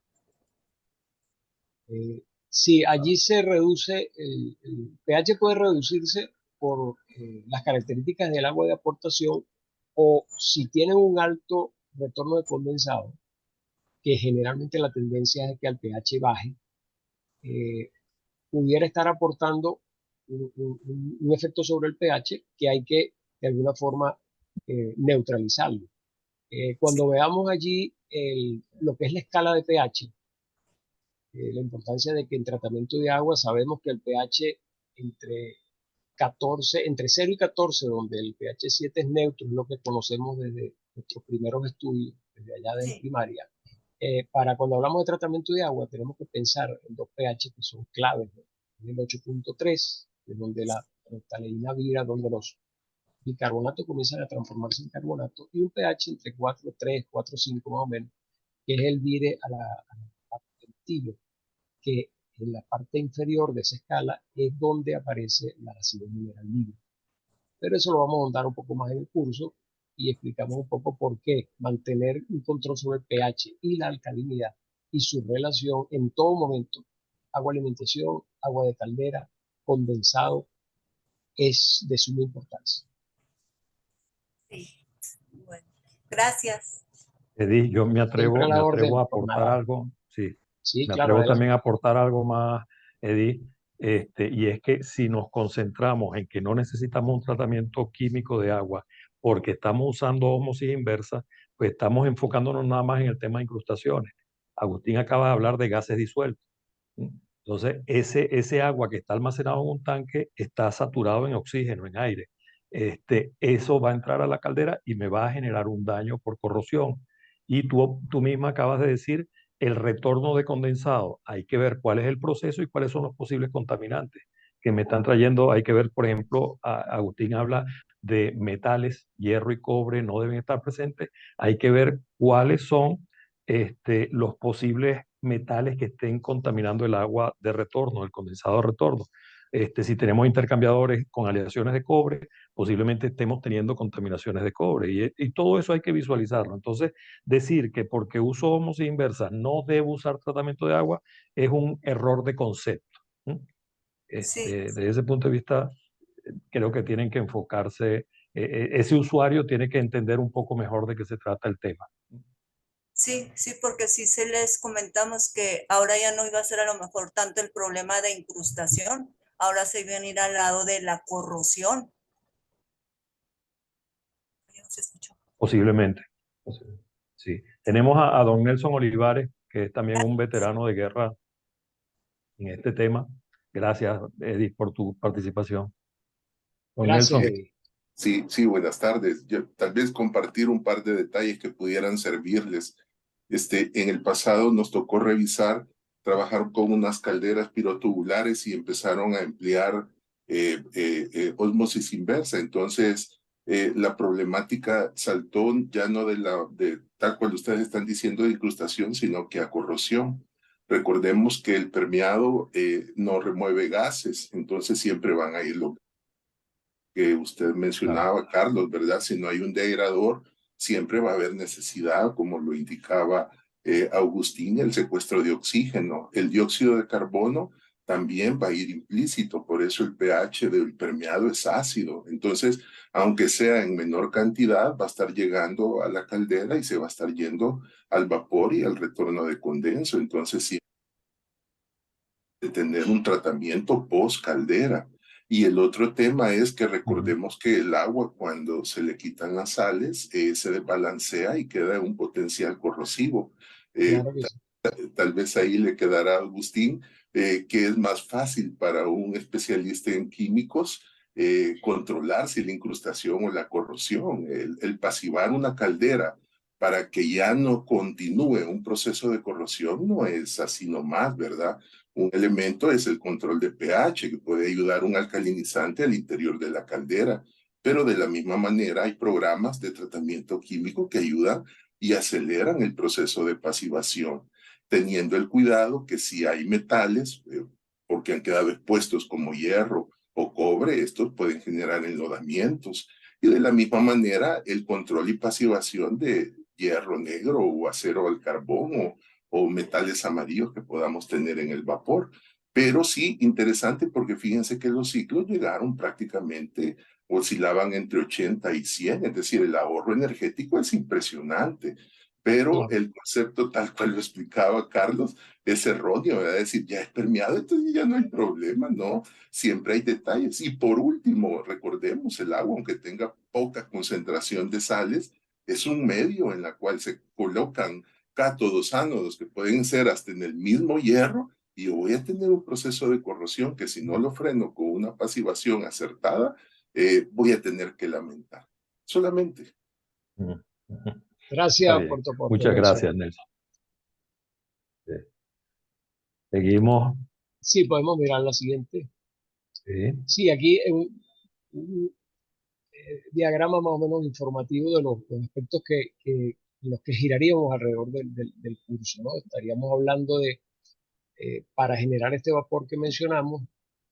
Sí, allí se reduce, el pH puede reducirse por las características del agua de aportación o si tienen un alto retorno de condensado, que generalmente la tendencia es que al pH baje, pudiera estar aportando un efecto sobre el pH que hay que de alguna forma neutralizarlo. Cuando veamos allí lo que es la escala de pH, la importancia de que en tratamiento de agua sabemos que el pH entre 14, entre 0 y 14, donde el pH 7 es neutro, es lo que conocemos desde nuestros primeros estudios, desde allá de primaria. Para cuando hablamos de tratamiento de agua, tenemos que pensar en dos pH que son claves, ¿no? El 8.3, de donde laftaleína vira, donde los bicarbonatos comienzan a transformarse en carbonato, y un pH entre 4.3, 4.5 más o menos, que es el vire a la parte del tilo, que en la parte inferior de esa escala es donde aparece la acidez mineral libre. Pero eso lo vamos a ahondar un poco más en el curso y explicamos un poco por qué mantener un control sobre el pH y la alcalinidad y su relación en todo momento, agua alimentación, agua de caldera, condensado, es de suma importancia. Sí, bueno, gracias. Edith, yo me atrevo Siempre a la a orden, por aportar nada. algo, sí, Sí, me claro, atrevo adelante. también a aportar algo más, Edith, y es que si nos concentramos en que no necesitamos un tratamiento químico de agua porque estamos usando ósmosis inversa, pues estamos enfocándonos nada más en el tema de incrustaciones. Agustín acaba de hablar de gases disueltos. Entonces, ese agua que está almacenado en un tanque está saturado en oxígeno, en aire. Eso va a entrar a la caldera y me va a generar un daño por corrosión. Y tú misma acabas de decir el retorno de condensado. Hay que ver cuál es el proceso y cuáles son los posibles contaminantes que me están trayendo. Hay que ver, por ejemplo, Agustín habla de metales, hierro y cobre no deben estar presentes. Hay que ver cuáles son los posibles metales que estén contaminando el agua de retorno, el condensado de retorno. Si tenemos intercambiadores con aleaciones de cobre, posiblemente estemos teniendo contaminaciones de cobre y todo eso hay que visualizarlo. Entonces, decir que porque uso ósmosis inversa no debo usar tratamiento de agua es un error de concepto. Sí, Desde ese punto de vista, creo que tienen que enfocarse, ese usuario tiene que entender un poco mejor de qué se trata el tema. sí, sí, porque sí se les comentamos que ahora ya no iba a ser a lo mejor tanto el problema de incrustación, ahora se iba a ir al lado de la corrosión. Ya no se escuchó. Posiblemente. Sí. Tenemos a don Nelson Olivares, que es también un veterano de guerra en este tema. Gracias, Edith, por tu participación. Don Gracias, Nelson. Edith. Sí, buenas tardes. Yo, tal vez compartir un par de detalles que pudieran servirles. En el pasado nos tocó trabajar con unas calderas pirotubulares y empezaron a emplear ósmosis inversa. Entonces, la problemática saltó ya no de tal cual ustedes están diciendo de incrustación, sino que a corrosión. Recordemos que el permeado no remueve gases, entonces siempre van a ir los que usted mencionaba, Carlos, ¿verdad? Si no hay un degradador, siempre va a haber necesidad, como lo indicaba Agustín, el secuestro de oxígeno. El dióxido de carbono también va a ir implícito, por eso el pH del permeado es ácido. Entonces, aunque sea en menor cantidad, va a estar llegando a la caldera y se va a estar yendo al vapor y al retorno de condenso. Entonces, sí, de tener un tratamiento post caldera. Y el otro tema es que recordemos que el agua, cuando se le quitan las sales, se desbalancea y queda un potencial corrosivo. Claro que sí. Tal vez ahí le quedará a Agustín que es más fácil para un especialista en químicos controlar si la incrustación o la corrosión. El pasivar una caldera para que ya no continúe un proceso de corrosión no es así nomás, ¿verdad? Un elemento es el control de pH, que puede ayudar un alcalinizante al interior de la caldera, pero de la misma manera hay programas de tratamiento químico que ayudan y aceleran el proceso de pasivación, teniendo el cuidado que si hay metales, porque han quedado expuestos como hierro o cobre, estos pueden generar enlodamientos. Y de la misma manera, el control y pasivación de hierro negro o acero al carbón o metales amarillos que podamos tener en el vapor. Pero sí, interesante porque fíjense que los ciclos llegaron prácticamente, oscilaban entre 80 y 100, es decir, el ahorro energético es impresionante. Pero el concepto tal cual lo explicaba Carlos es erróneo, ¿verdad? Es decir, ya es permeado, entonces ya no hay problema, ¿no? Siempre hay detalles. Y por último, recordemos, el agua, aunque tenga poca concentración de sales, es un medio en el cual se colocan cátodos, ánodos, que pueden ser hasta en el mismo hierro, y yo voy a tener un proceso de corrosión que si no lo freno con una pasivación acertada, voy a tener que lamentar. Solamente. Gracias por tu aporte. Muchas gracias, Nelson. Seguimos. Sí, podemos mirar la siguiente. Sí. Sí, aquí un diagrama más o menos informativo de los aspectos los que giraríamos alrededor del curso, ¿no? Estaríamos hablando de, para generar este vapor que mencionamos,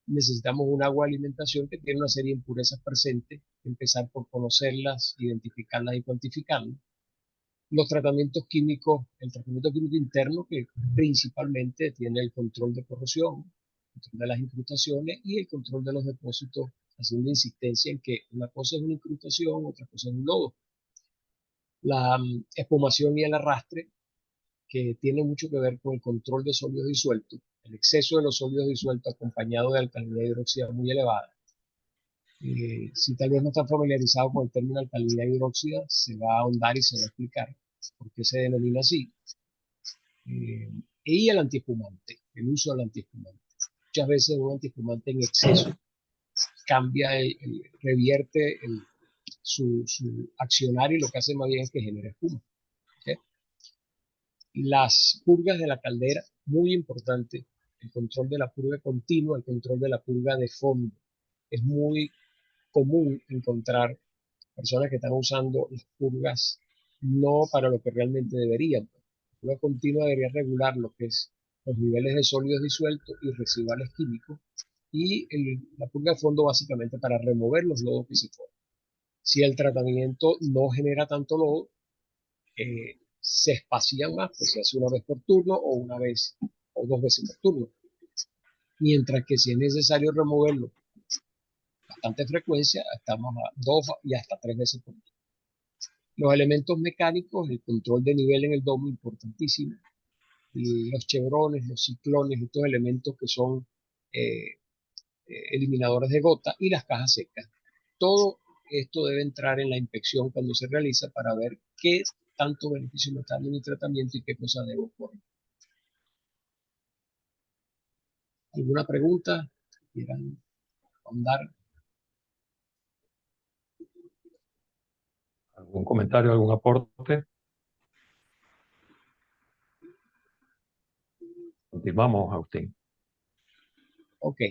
necesitamos un agua de alimentación que tiene una serie de impurezas presentes, empezar por conocerlas, identificarlas y cuantificarlas. Los tratamientos químicos, el tratamiento químico interno, que principalmente tiene el control de corrosión, el control de las incrustaciones y el control de los depósitos, haciendo insistencia en que una cosa es una incrustación, otra cosa es un lodo. La espumación y el arrastre, que tiene mucho que ver con el control de sólidos disueltos, el exceso de los sólidos disueltos acompañado de alcalinidad hidróxida muy elevada. Si tal vez no están familiarizados con el término alcalinidad hidróxida, se va a ahondar y se va a explicar por qué se denomina así. Y el antiespumante, el uso del antiespumante. Muchas veces un antiespumante en exceso cambia, revierte su accionar, y lo que hace más bien es que genera espuma. ¿Okay? Las purgas de la caldera, muy importante, el control de la purga continua, el control de la purga de fondo. Es muy común encontrar personas que están usando las purgas no para lo que realmente deberían. La purga continua debería regular lo que es los niveles de sólidos disueltos y residuales químicos, y la purga de fondo básicamente para remover los lodos que se forman. Si el tratamiento no genera tanto lodo, se espacían más, pues se hace una vez por turno o una vez o 2 veces por turno. Mientras que si es necesario removerlo bastante frecuencia, estamos a 2 y hasta 3 veces por turno. Los elementos mecánicos, el control de nivel en el domo, importantísimo. Y los chevrones, los ciclones, estos elementos que son eliminadores de gota, y las cajas secas. Todo esto debe entrar en la inspección cuando se realiza para ver qué tanto beneficio me está dando mi tratamiento y qué cosa debo poner. ¿Alguna pregunta? ¿Quieran ahondar? ¿Algún comentario, algún aporte? Continuamos, Agustín. Ok.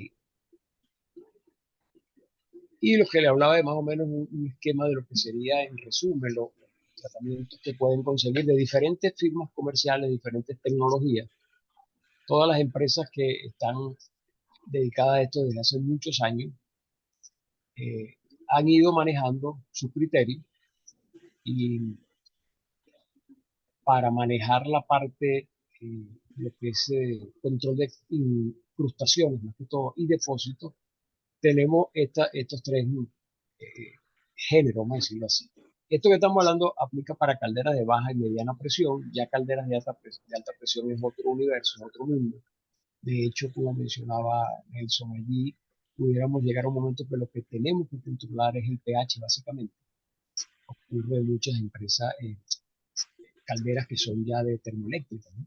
Y lo que le hablaba de más o menos un esquema de lo que sería, en resumen, los tratamientos que pueden conseguir de diferentes firmas comerciales, diferentes tecnologías. Todas las empresas que están dedicadas a esto desde hace muchos años han ido manejando sus criterios, y para manejar la parte, lo que es control de incrustaciones, más que todo, y depósitos, tenemos estos tres géneros, vamos a decirlo así. Esto que estamos hablando aplica para calderas de baja y mediana presión. Ya calderas de alta presión es otro universo, es otro mundo. De hecho, como mencionaba Nelson, allí pudiéramos llegar a un momento que lo que tenemos que controlar es el pH, básicamente. Ocurre en muchas empresas, calderas que son ya de termoeléctrica, ¿no?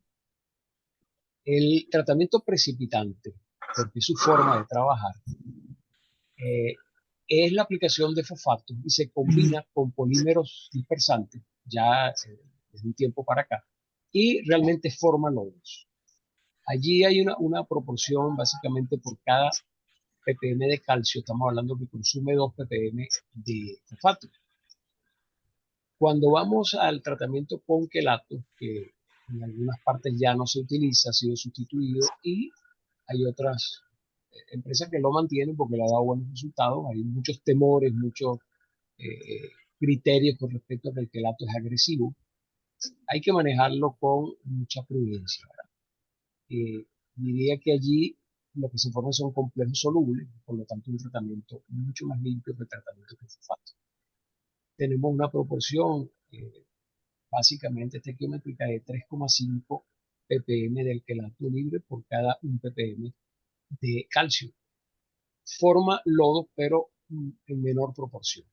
El tratamiento precipitante, porque es su forma de trabajar, es la aplicación de fosfatos y se combina con polímeros dispersantes, ya desde un tiempo para acá, y realmente forma lodos. Allí hay una proporción, básicamente por cada ppm de calcio, estamos hablando que consume 2 ppm de fosfato. Cuando vamos al tratamiento con quelato, que en algunas partes ya no se utiliza, ha sido sustituido, y hay otras empresas que lo mantienen porque le ha dado buenos resultados. Hay muchos temores, muchos criterios con respecto a que el quelato es agresivo. Hay que manejarlo con mucha prudencia. Diría que allí lo que se forma son complejos solubles, por lo tanto un tratamiento mucho más limpio que el tratamiento con fosfato. Tenemos una proporción básicamente estequiométrica de 3,5 ppm del quelato libre por cada 1 ppm de calcio. Forma lodo, pero en menor proporción.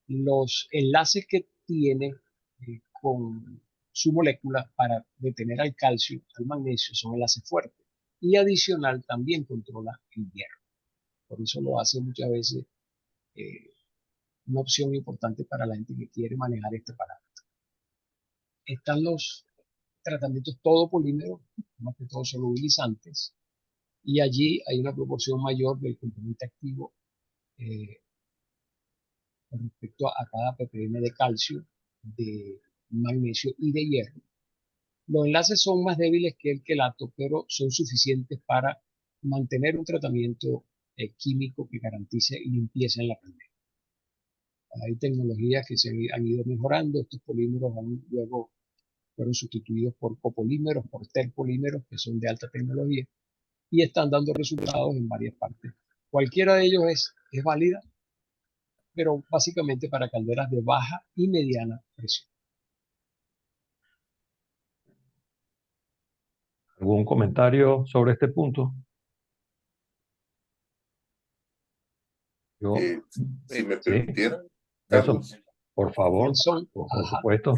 Los enlaces que tiene con su molécula para detener al calcio, al magnesio, son enlaces fuertes. Y adicional también controla el hierro. Por eso lo hace muchas veces una opción importante para la gente que quiere manejar este parámetro. Están los tratamientos todo polímeros, más que todo solubilizantes, y allí hay una proporción mayor del componente activo con respecto a cada ppm de calcio, de magnesio y de hierro. Los enlaces son más débiles que el quelato, pero son suficientes para mantener un tratamiento químico que garantice limpieza en la caldera. Hay tecnologías que se han ido mejorando. Estos polímeros luego fueron sustituidos por copolímeros, por terpolímeros, que son de alta tecnología, y están dando resultados en varias partes. Cualquiera de ellos es válida, pero básicamente para calderas de baja y mediana presión. ¿Algún comentario sobre este punto? Yo, Si me sí, permitiera, eso, Carlos. por favor, Nelson, por ajá. supuesto.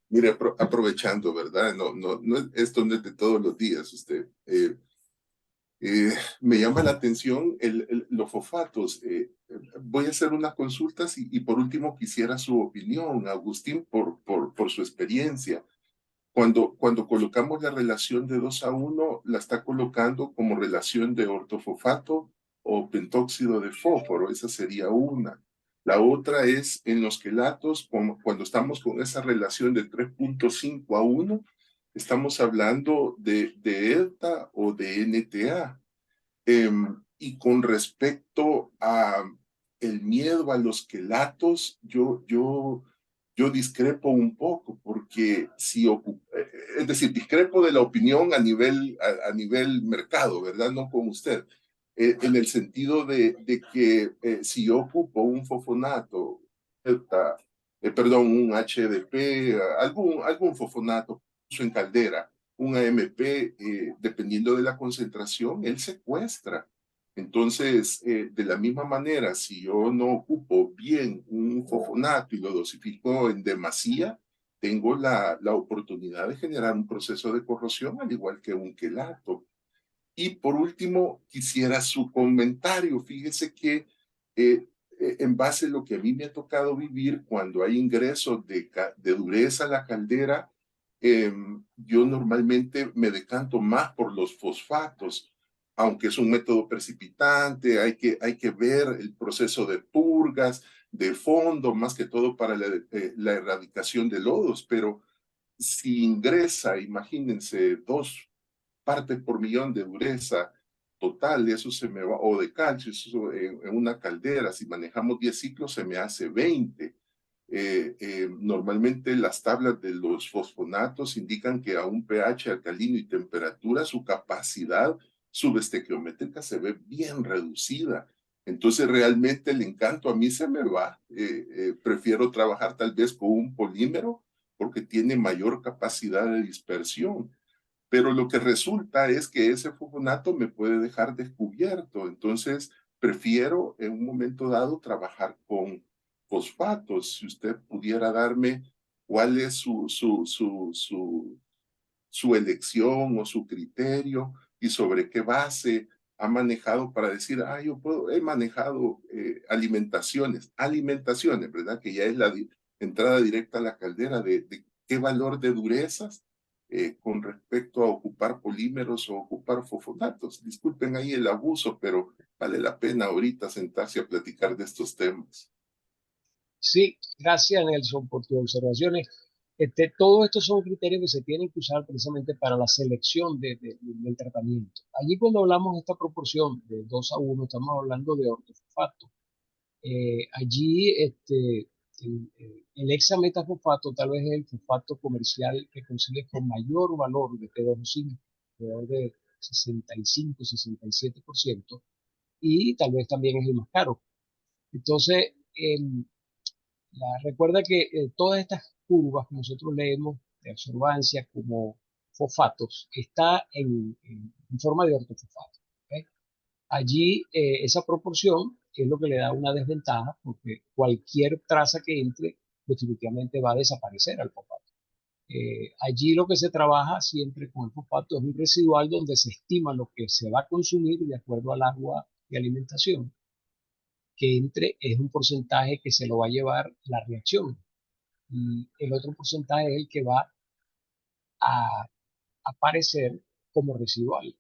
Mire, aprovechando, ¿verdad? Esto no es de todos los días, usted. Me llama la atención los fosfatos. Voy a hacer unas consultas y por último quisiera su opinión, Agustín, por su experiencia. Cuando colocamos la relación de 2:1, la está colocando como relación de ortofosfato o pentóxido de fósforo. Esa sería una. La otra es en los quelatos, cuando estamos con esa relación de 3.5:1, estamos hablando de ELTA o de NTA. Y con respecto a el miedo a los quelatos, yo discrepo un poco, porque es decir, discrepo de la opinión a nivel mercado, ¿verdad? No con usted. En el sentido de que si yo ocupo un fosfonato, perdón, un HDP, algún fosfonato en caldera, un AMP, dependiendo de la concentración, él secuestra. Entonces, de la misma manera, si yo no ocupo bien un fosfonato y lo dosifico en demasía, tengo la oportunidad de generar un proceso de corrosión, al igual que un quelato. Y por último, quisiera su comentario. Fíjese que en base a lo que a mí me ha tocado vivir cuando hay ingresos de dureza a la caldera, yo normalmente me decanto más por los fosfatos, aunque es un método precipitante, hay que ver el proceso de purgas, de fondo, más que todo para la erradicación de lodos, pero si ingresa, imagínense, 2 partes por millón de dureza total, eso se me va, o de calcio, eso en una caldera, si manejamos 10 ciclos se me hace 20. Normalmente las tablas de los fosfonatos indican que a un pH alcalino y temperatura su capacidad subestequiométrica se ve bien reducida. Entonces realmente el encanto a mí se me va. Prefiero trabajar tal vez con un polímero porque tiene mayor capacidad de dispersión. Pero lo que resulta es que ese fosfonato me puede dejar descubierto. Entonces prefiero en un momento dado trabajar con fosfatos. Si usted pudiera darme cuál es su elección o su criterio y sobre qué base ha manejado para decir, he manejado alimentaciones, ¿verdad? Que ya es la entrada directa a la caldera de qué valor de durezas con respecto a ocupar polímeros o ocupar fosfonatos. Disculpen ahí el abuso, pero vale la pena ahorita sentarse a platicar de estos temas. Sí, gracias Nelson por tus observaciones. Todos estos son criterios que se tienen que usar precisamente para la selección del tratamiento. Allí cuando hablamos de esta proporción de 2:1, estamos hablando de ortofosfato. Allí el hexametafosfato tal vez es el fosfato comercial que consigue con mayor valor de P2O5, alrededor de 65-67%, y tal vez también es el más caro. Entonces, recuerda que todas estas curvas que nosotros leemos de absorbancia como fosfatos está en forma de ortofosfato. ¿Okay? Allí esa proporción es lo que le da una desventaja porque cualquier traza que entre definitivamente va a desaparecer al fosfato. Allí lo que se trabaja siempre con el fosfato es un residual donde se estima lo que se va a consumir de acuerdo al agua de alimentación, que entre es un porcentaje que se lo va a llevar la reacción y el otro porcentaje es el que va a aparecer como residual.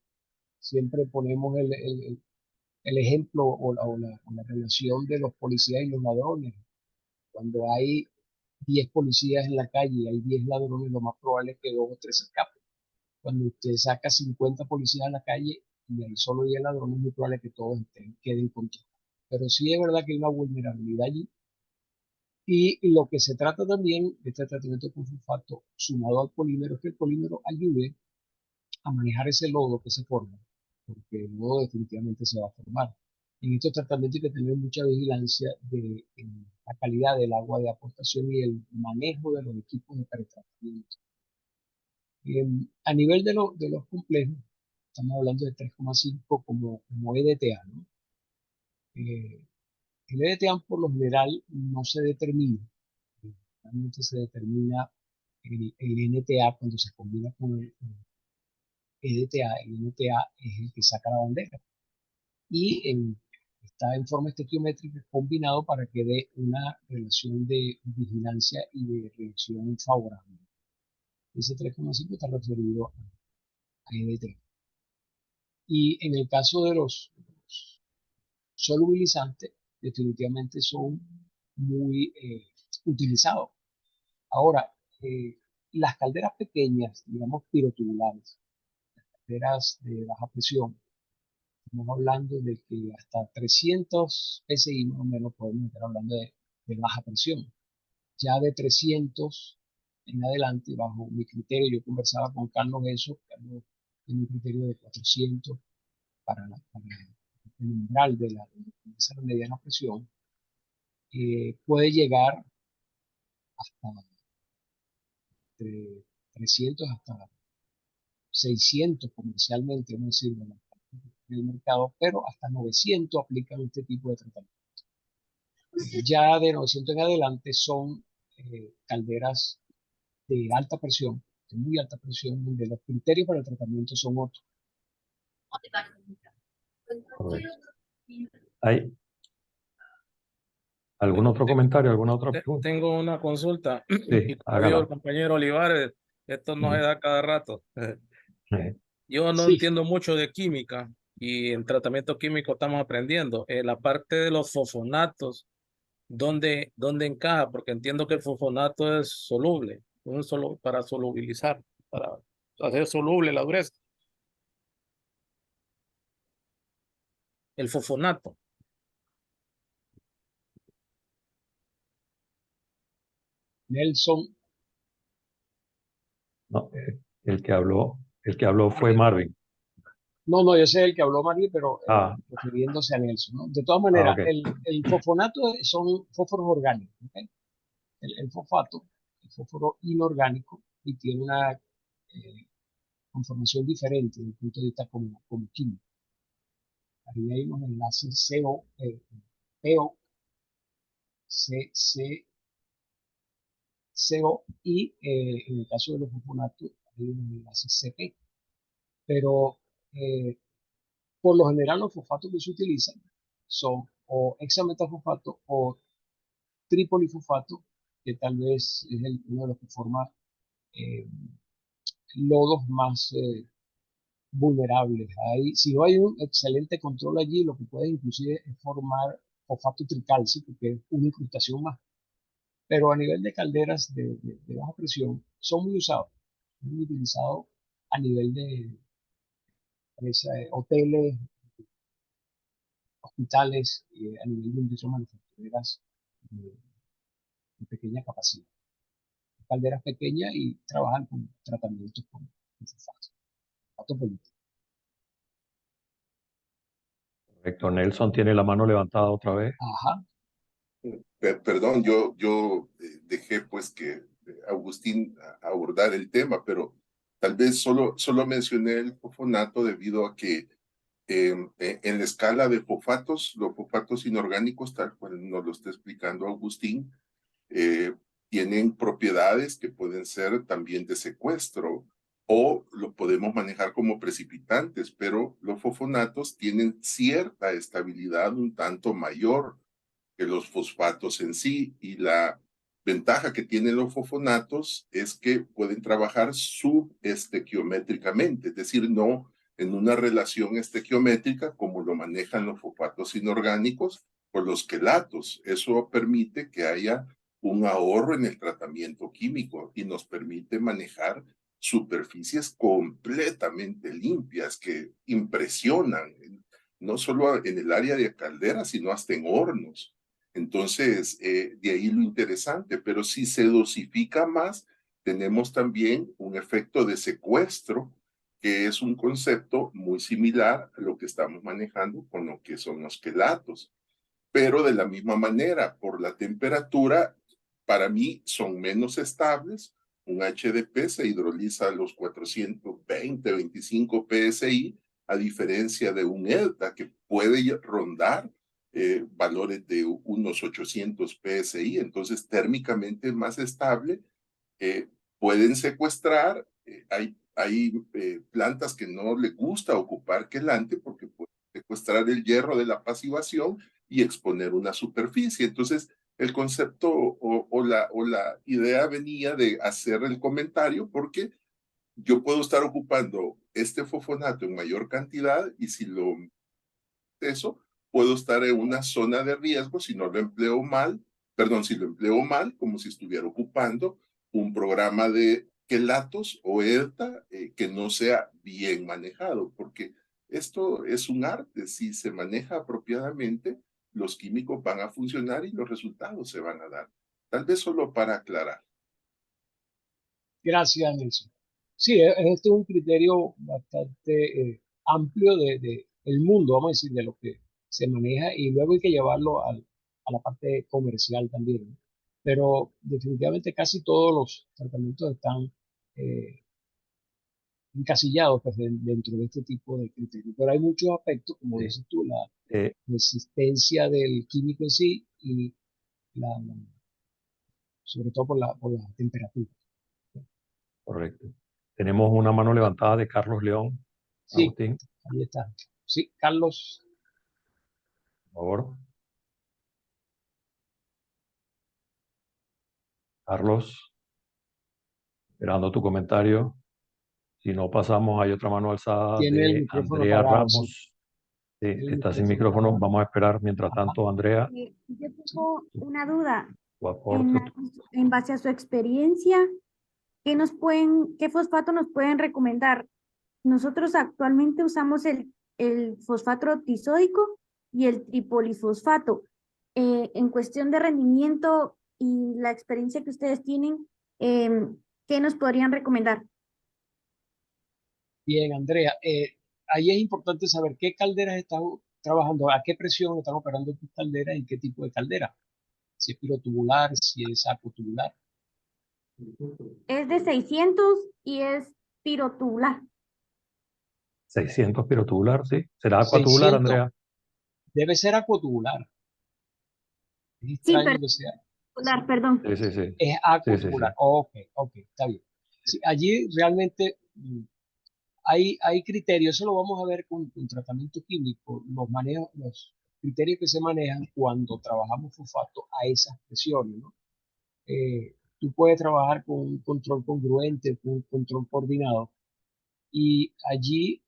Siempre ponemos el ejemplo o la relación de los policías y los ladrones. Cuando hay 10 policías en la calle y hay 10 ladrones, lo más probable es que 2 o 3 se escapen. Cuando usted saca 50 policías a la calle y hay solo 10 ladrones, es muy probable que todos queden controlados. Pero sí es verdad que hay una vulnerabilidad allí. Y lo que se trata también de este tratamiento con fosfato sumado al polímero es que el polímero ayude a manejar ese lodo que se forma, porque el lodo definitivamente se va a formar. En estos tratamientos hay que tener mucha vigilancia de la calidad del agua de aportación y el manejo de los equipos de pretratamiento. A nivel de los complejos, estamos hablando de 3,5 como EDTA, ¿no? El EDTA por lo general no se determina, realmente se determina el NTA cuando se combina con el EDTA. El NTA es el que saca la bandera y está en forma estequiométrica combinado para que dé una relación de vigilancia y de reacción favorable. Ese 3,5 está referido a EDTA. Y en el caso de los solubilizantes, definitivamente son muy utilizados. Ahora, las calderas pequeñas, digamos pirotubulares, calderas de baja presión, estamos hablando de que hasta 300 PSI más o menos podemos estar hablando de baja presión. Ya de 300 en adelante, bajo mi criterio, yo conversaba con Carlos Carlos tiene un criterio de 400 para el umbral de esa mediana presión, puede llegar hasta 300 hasta 600 comercialmente, vamos a decir, en el mercado, pero hasta 900 aplican este tipo de tratamiento. Ya de 900 en adelante son calderas de alta presión, de muy alta presión, donde los criterios para el tratamiento son otros. Correcto. ¿Hay algún otro comentario, alguna otra pregunta? Tengo una consulta. Sí, Y como dijo hágala. el compañero Olivares, esto no se da cada rato. Yo no Sí. entiendo mucho de química y en tratamiento químico estamos aprendiendo. La parte de los fosfonatos, ¿dónde encaja? Porque entiendo que el fosfonato es soluble, para solubilizar, para hacer soluble la dureza. El fosfonato. Nelson. No, el que habló fue Marvin. No, yo sé el que habló María, pero refiriéndose a Nelson, ¿no? De todas maneras, Okay. el fosfonato son fósforos orgánicos, ¿okay? El fosfato, el fósforo inorgánico, y tiene una conformación diferente desde el punto de vista como químico. Ahí hay unos enlaces PO, CO y en el caso de los fosfonatos hay unos enlaces CP. Pero por lo general los fosfatos que se utilizan son o hexametafosfato o tripolifosfato, que tal vez es uno de los que forma lodos más vulnerables. Si no hay un excelente control allí, lo que puede inclusive es formar fosfato tricálcico, que es una incrustación más. Pero a nivel de calderas de baja presión, son muy usados, muy utilizados a nivel de hoteles, hospitales, a nivel de industrias manufactureras de pequeña capacidad. Calderas pequeñas y trabajan con tratamientos con fosfato político. Correcto. Nelson tiene la mano levantada otra vez. Ajá. Perdón, yo dejé pues que Agustín abordar el tema, pero tal vez solo mencioné el fosfonato debido a que en la escala de fosfatos, los fosfatos inorgánicos, tal cual nos lo está explicando Agustín, tienen propiedades que pueden ser también de secuestro o lo podemos manejar como precipitantes, pero los fosfonatos tienen cierta estabilidad un tanto mayor que los fosfatos en sí, y la ventaja que tienen los fosfonatos es que pueden trabajar subestequiométricamente, es decir, no en una relación estequiométrica como lo manejan los fosfatos inorgánicos con los quelatos. Eso permite que haya un ahorro en el tratamiento químico y nos permite manejar superficies completamente limpias que impresionan, no solo en el área de calderas, sino hasta en hornos. Entonces, de ahí lo interesante, pero si se dosifica más, tenemos también un efecto de secuestro, que es un concepto muy similar a lo que estamos manejando con lo que son los quelatos. Pero de la misma manera, por la temperatura, para mí son menos estables. Un HDP se hidroliza a los 420, 25 PSI, a diferencia de un ELTA que puede rondar valores de unos 800 PSI, entonces térmicamente más estable. Pueden secuestrar, hay plantas que no les gusta ocupar quelante porque pueden secuestrar el hierro de la pasivación y exponer una superficie. Entonces, el concepto o la idea venía de hacer el comentario porque yo puedo estar ocupando este fosfonato en mayor cantidad y si lo eso puedo estar en una zona de riesgo si no lo empleo mal, perdón, si lo empleo mal, como si estuviera ocupando un programa de quelatos o ELTA que no sea bien manejado, porque esto es un arte. Si se maneja apropiadamente, los químicos van a funcionar y los resultados se van a dar. Tal vez solo para aclarar. Gracias, Nelson. Sí, este es un criterio bastante amplio de el mundo, vamos a decir, de lo que se maneja y luego hay que llevarlo a la parte comercial también, ¿no? Pero definitivamente casi todos los tratamientos están encasillados pues, dentro de este tipo de criterios. Pero hay muchos aspectos, como dices tú, la resistencia del químico en sí y sobre todo por la temperatura. Correcto. Tenemos una mano levantada de Carlos León. Sí, Agustín, ahí está. Sí, Carlos. por favor. Carlos, esperando tu comentario. Si no pasamos, hay otra mano alzada Tiene el de micrófono Andrea apagado, sí. Ramos. Sí, Tiene el está sin micrófono micrófono. apagado. Vamos a esperar mientras tanto, Andrea. Yo tengo una duda. Tu aporte. En base a su experiencia, ¿qué fosfato nos pueden recomendar? Nosotros actualmente usamos el fosfato tisódico y el tripolifosfato. En cuestión de rendimiento y la experiencia que ustedes tienen, ¿qué nos podrían recomendar? Bien, Andrea. Ahí es importante saber qué calderas están trabajando, a qué presión están operando tus calderas y qué tipo de caldera. Si es pirotubular, si es acotubular. Es de 600 y es pirotubular. 600 pirotubular, ¿sí? ¿Será acuatubular, 600 Andrea? debe ser acotubular. Es Sí, extraño que sea. perdón. Sí. Es Sí. acotubular. Ok, está bien. Sí, allí realmente hay criterios, eso lo vamos a ver con tratamiento químico, los criterios que se manejan cuando trabajamos fosfato a esas presiones, ¿no? Tú puedes trabajar con un control congruente, con un control coordinado, y allí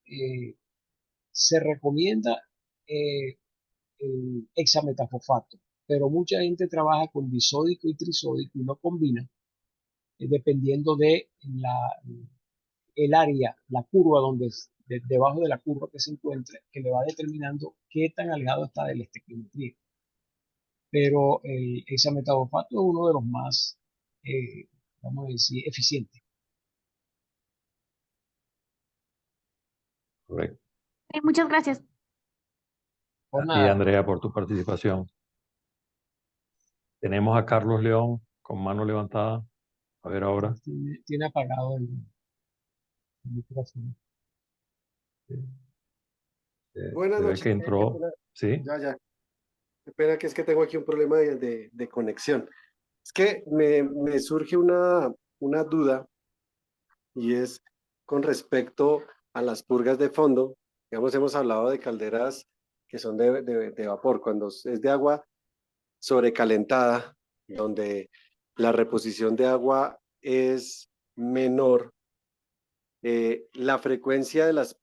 se recomienda el hexametafosfato, pero mucha gente trabaja con disódico y trisódico y no combina, dependiendo de el área, la curva debajo de la curva que se encuentre, que le va determinando qué tan alejado está de la estequiometría. Pero el hexametafosfato es uno de los más, vamos a decir, eficientes. Correcto. Muchas gracias. Por Y nada, Andrea, por tu participación. Tenemos a Carlos León con mano levantada. A ver ahora. tiene apagado el micrófono. Buenas Se ve noches. que entró. Sí. Ya. Espera que es que tengo aquí un problema de conexión. Es que me surge una duda y es con respecto a las purgas de fondo. Digamos, hemos hablado de calderas que son de vapor, cuando es de agua sobrecalentada, donde la reposición de agua es menor. La frecuencia de las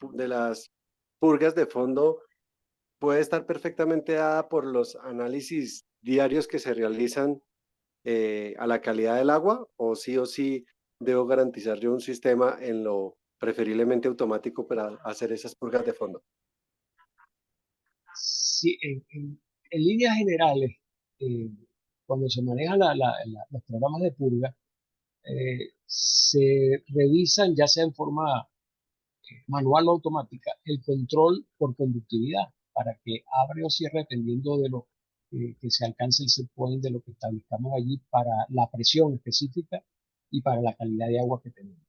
purgas de fondo puede estar perfectamente dada por los análisis diarios que se realizan a la calidad del agua, o sí debo garantizar yo un sistema en lo preferiblemente automático para hacer esas purgas de fondo. Sí, en líneas generales, eh, cuando se manejan los programas de purga, se revisan ya sea en forma manual o automática el control por conductividad para que abre o cierre dependiendo de lo que se alcance el set point de lo que establezcamos allí para la presión específica y para la calidad de agua que tenemos.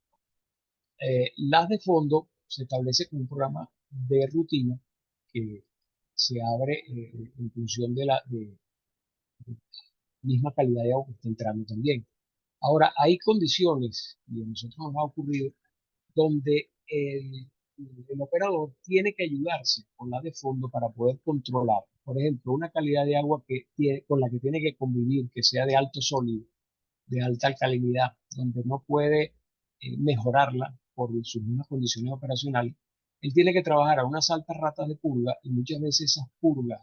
Las de fondo se establece con un programa de rutina que se abre en función de la misma calidad de agua que está entrando también. Ahora, hay condiciones, y a nosotros nos ha ocurrido, donde el operador tiene que ayudarse con la de fondo para poder controlar, por ejemplo, una calidad de agua con la que tiene que convivir, que sea de alto sólido, de alta alcalinidad, donde no puede mejorarla por sus mismas condiciones operacionales. Él tiene que trabajar a unas altas ratas de purga y muchas veces esas purgas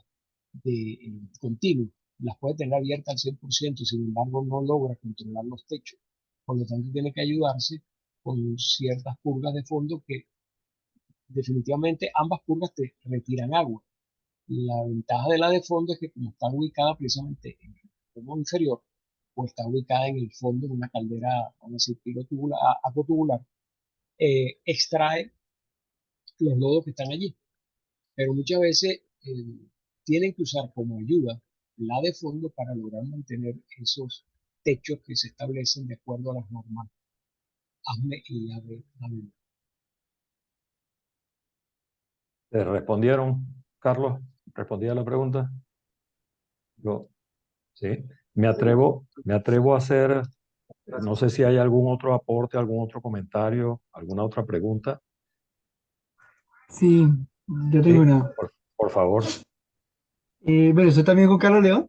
de continuo las puede tener abiertas al 100%, sin embargo no logra controlar los techos. Por lo tanto, tiene que ayudarse con ciertas purgas de fondo que definitivamente ambas purgas te retiran agua. La ventaja de la de fondo es que como está ubicada precisamente en el extremo inferior, o está ubicada en el fondo de una caldera, vamos a decir, acotubular, extrae los lodos que están allí. Pero muchas veces tienen que usar como ayuda la de fondo para lograr mantener esos techos que se establecen de acuerdo a las normas ASME y ABE. ¿Te respondieron, Carlos? ¿Respondía la pregunta? Yo, sí. Me atrevo a hacer, no sé si hay algún otro aporte, algún otro comentario, alguna otra pregunta. Sí, yo Sí, tengo una. por favor. Bueno, estoy también con Carlos León.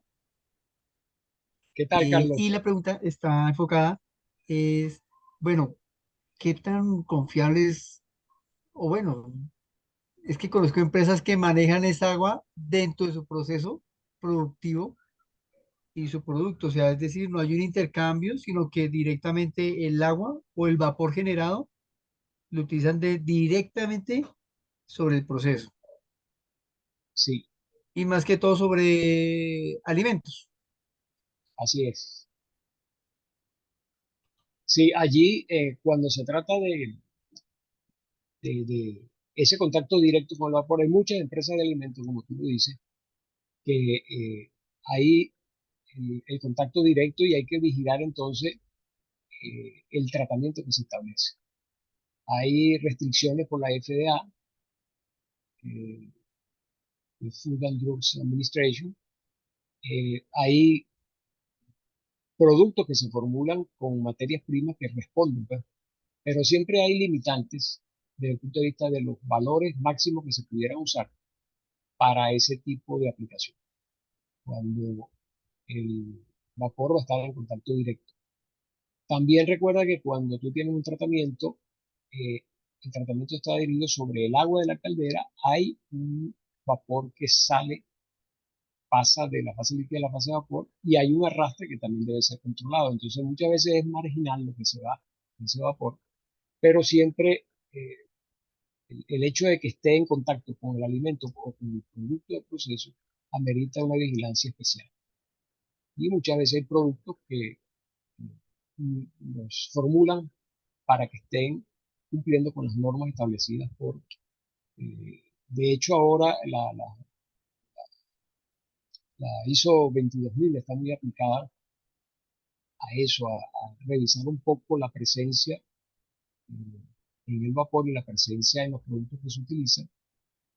¿Qué tal, Carlos? Y la pregunta está enfocada, es, bueno, ¿qué tan confiables, o bueno, es que conozco empresas que manejan esa agua dentro de su proceso productivo y su producto, o sea, es decir, no hay un intercambio, sino que directamente el agua o el vapor generado lo utilizan directamente sobre el proceso, Sí, y más que todo sobre alimentos. así es. Sí, allí cuando se trata de ese contacto directo con el vapor, hay muchas empresas de alimentos, como tú lo dices, que hay el contacto directo y hay que vigilar entonces el tratamiento que se establece. Hay restricciones por la FDA, eh, el Food and Drugs Administration. Hay productos que se formulan con materias primas que responden, pues, pero siempre hay limitantes desde el punto de vista de los valores máximos que se pudieran usar para ese tipo de aplicación, cuando el vapor va a estar en contacto directo. También recuerda que cuando tú tienes un tratamiento, eh, el tratamiento está dirigido sobre el agua de la caldera, hay un vapor que sale, pasa de la fase líquida a la fase de vapor y hay un arrastre que también debe ser controlado. Entonces muchas veces es marginal lo que se va en ese vapor, pero siempre el hecho de que esté en contacto con el alimento o con el producto del proceso amerita una vigilancia especial. Y muchas veces hay productos que los formulan para que estén cumpliendo con las normas establecidas por... de hecho, ahora la ISO 22000 está muy aplicada a eso, a revisar un poco la presencia en el vapor y la presencia en los productos que se utilizan,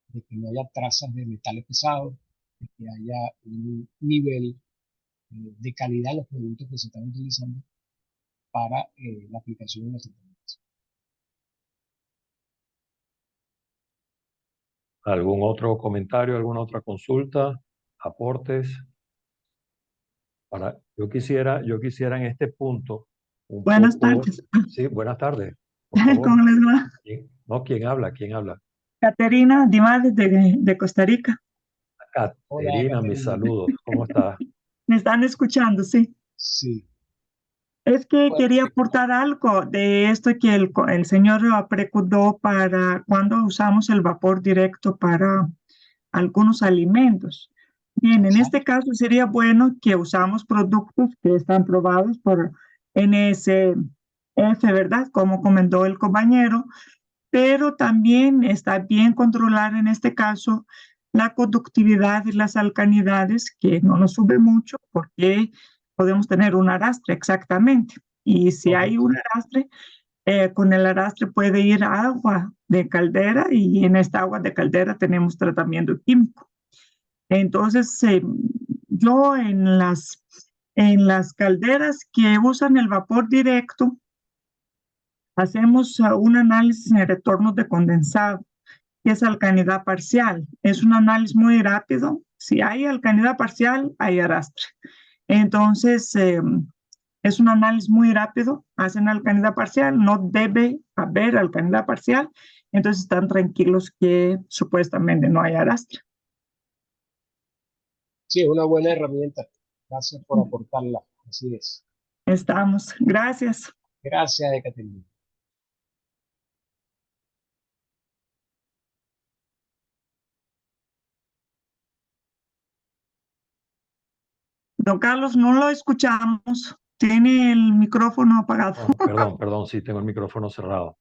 de que no haya trazas de metales pesados, de que haya un nivel de calidad los productos que se están utilizando para la aplicación de los tratamientos. ¿Algún otro comentario, alguna otra consulta, aportes? Yo quisiera en este punto un Buenas poco... tardes. Sí, buenas tardes. Por favor. ¿Cómo les va? No, ¿quién habla? ¿Quién habla? Caterina Dimárez de Costa Rica. Caterina, mis saludos. ¿Cómo estás? ¿Me están escuchando? Sí. Sí. Es que quería aportar algo de esto que el señor precudó para cuando usamos el vapor directo para algunos alimentos. Bien, en este caso sería bueno que usamos productos que están probados por NSF, ¿verdad? Como comentó el compañero, pero también está bien controlar en este caso la conductividad y las alcalinidades, que no nos sube mucho porque podemos tener un arrastre exactamente. Y si hay un arrastre, con el arrastre puede ir agua de caldera y en esta agua de caldera tenemos tratamiento químico. Entonces, yo en las calderas que usan el vapor directo, hacemos un análisis en retornos de condensado, que es alcalinidad parcial. Es un análisis muy rápido. Si hay alcalinidad parcial, hay arrastre. Entonces, es un análisis muy rápido. Hacen alcalinidad parcial, no debe haber alcalinidad parcial. Entonces, están tranquilos que supuestamente no hay arrastre. Sí, es una buena herramienta. Gracias por aportarla. Así es. Estamos. Gracias. Gracias, Ekaterina. Don Carlos, no lo escuchamos. Tiene el micrófono apagado. Perdón, sí, tengo el micrófono cerrado.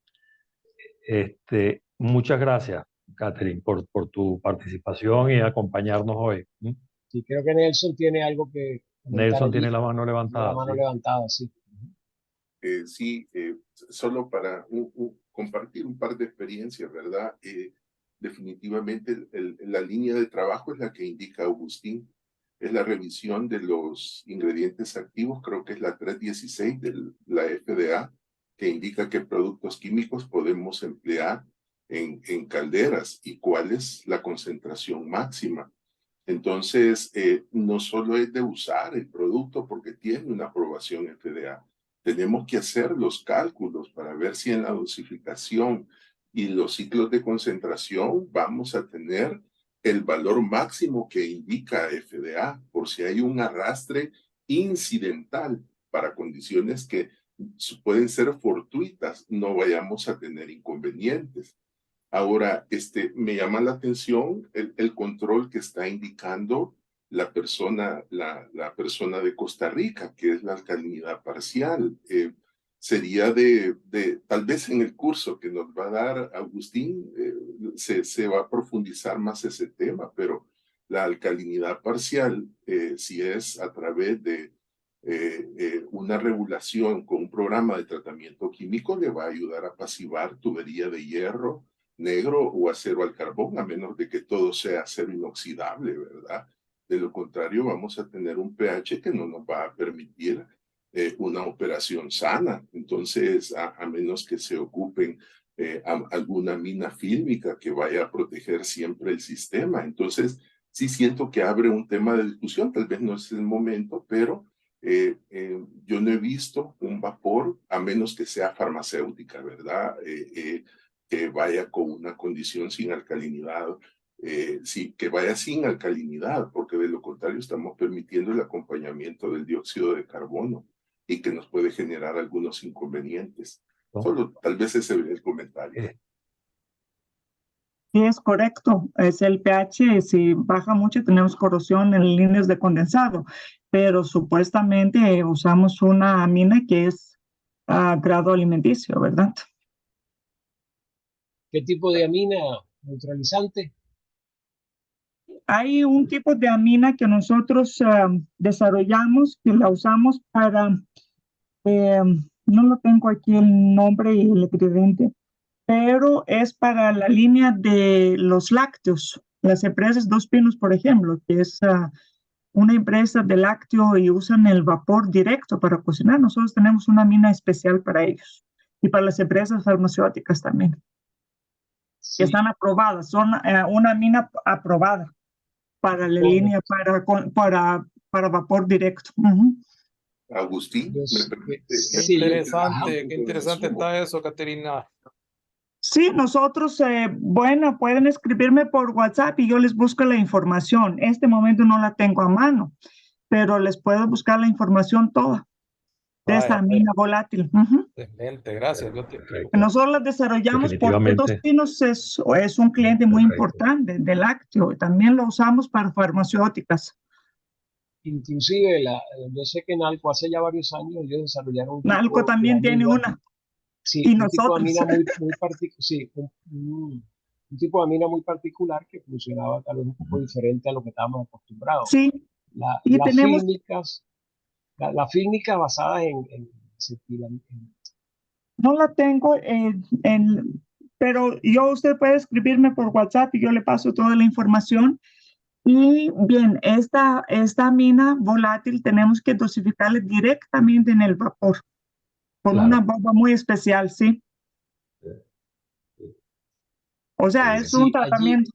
Muchas gracias, Catherine, por tu participación y acompañarnos hoy. Sí, creo que Nelson tiene algo que comentar Nelson allí. tiene la mano levantada. La mano levantada, sí. Sí, solo para compartir un par de experiencias, ¿verdad? Definitivamente la línea de trabajo es la que indica Agustín, es la revisión de los ingredientes activos, creo que es la 316 de la FDA, que indica qué productos químicos podemos emplear en calderas y cuál es la concentración máxima. Entonces, no solo es de usar el producto porque tiene una aprobación FDA, tenemos que hacer los cálculos para ver si en la dosificación y los ciclos de concentración vamos a tener el valor máximo que indica FDA, por si hay un arrastre incidental para condiciones que pueden ser fortuitas, no vayamos a tener inconvenientes. Ahora, me llama la atención el control que está indicando la persona de Costa Rica, que es la alcalinidad parcial. Sería tal vez en el curso que nos va a dar Agustín, se va a profundizar más ese tema, pero la alcalinidad parcial, si es a través de una regulación con un programa de tratamiento químico, le va a ayudar a pasivar tubería de hierro, negro o acero al carbón, a menos de que todo sea acero inoxidable, ¿verdad? De lo contrario, vamos a tener un pH que no nos va a permitir una operación sana. Entonces, a menos que se ocupen alguna mina fílmica que vaya a proteger siempre el sistema. Entonces, sí siento que abre un tema de discusión, tal vez no es el momento, pero yo no he visto un vapor, a menos que sea farmacéutica, ¿verdad? Que vaya con una condición sin alcalinidad, sí, que vaya sin alcalinidad, porque de lo contrario estamos permitiendo el acompañamiento del dióxido de carbono y que nos puede generar algunos inconvenientes. Solo tal vez ese es el comentario. Sí, es correcto. Es el pH, si baja mucho tenemos corrosión en líneas de condensado, pero supuestamente usamos una amina que es a grado alimenticio, ¿verdad? ¿Qué tipo de amina neutralizante? Hay un tipo de amina que nosotros desarrollamos, que la usamos para, no lo tengo aquí el nombre y el ingrediente, pero es para la línea de los lácteos, las empresas Dos Pinos, por ejemplo, que es una empresa de lácteo y usan el vapor directo para cocinar. Nosotros tenemos una mina especial para ellos y para las empresas farmacéuticas también, que Sí, están aprobadas, son una mina aprobada para la línea para vapor directo. Agustín, yo ¿me sé que permite? Qué sí, ajá. interesante, qué interesante está eso, Caterina. Sí, nosotros, bueno, pueden escribirme por WhatsApp y yo les busco la información. En este momento no la tengo a mano, pero les puedo buscar la información toda de esta Vaya, mina volátil. excelente, gracias. Perfecto. Nosotros la desarrollamos porque Dos Definitivamente. Pinos es un cliente muy importante de lácteo. También lo usamos para farmacéuticas. Inclusive, yo sé que Nalco hace ya varios años ellos desarrollaron un Nalco tipo de también tiene amina, una. sí, Y un tipo de nosotros. amina muy particular, sí, un tipo de amina muy particular que funcionaba tal vez un poco diferente a lo que estábamos acostumbrados. Sí, y Las tenemos, fílmicas, la fílmica basada en no la tengo pero usted puede escribirme por WhatsApp y yo le paso toda la información. Y bien, esta mina volátil tenemos que dosificarla directamente en el vapor, con una Claro. bomba muy especial, ¿sí? O sea, es un sí, allí, tratamiento.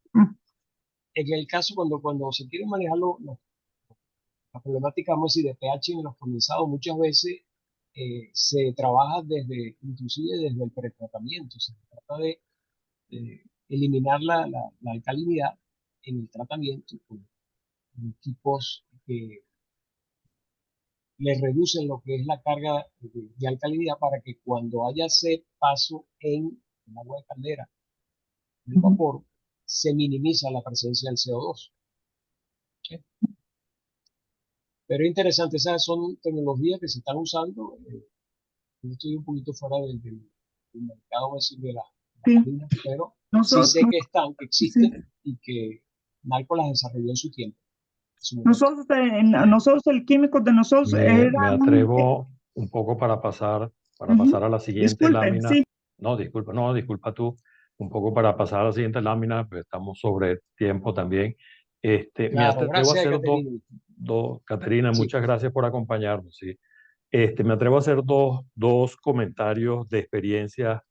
en el caso cuando se quiere manejar la problemática, vamos a decir, de pH en los condensados, muchas veces se trabaja inclusive desde el pretratamiento. Se trata de eliminar la alcalinidad en el tratamiento con equipos que le reducen lo que es la carga de alcalinidad para que cuando haya ese paso en el agua de caldera, el vapor, se minimiza la presencia del CO2. ¿Sí? Pero es interesante, esas son tecnologías que se están usando. Yo estoy un poquito fuera del mercado de la Sí, minas, pero sí nosotros, sé que están, que sí. existen y que Nalco las desarrolló en su tiempo. En su momento. Nosotros, el químico de nosotros Me era atrevo un poco para pasar a la siguiente disculpen, lámina. sí. No, disculpa tú. Un poco para pasar a la siguiente lámina, pues estamos sobre tiempo también. Me Claro, atrevo a gracias, hacer Caterina. Caterina, Sí, muchas gracias por acompañarnos. Sí. Me atrevo a hacer dos comentarios de experiencia.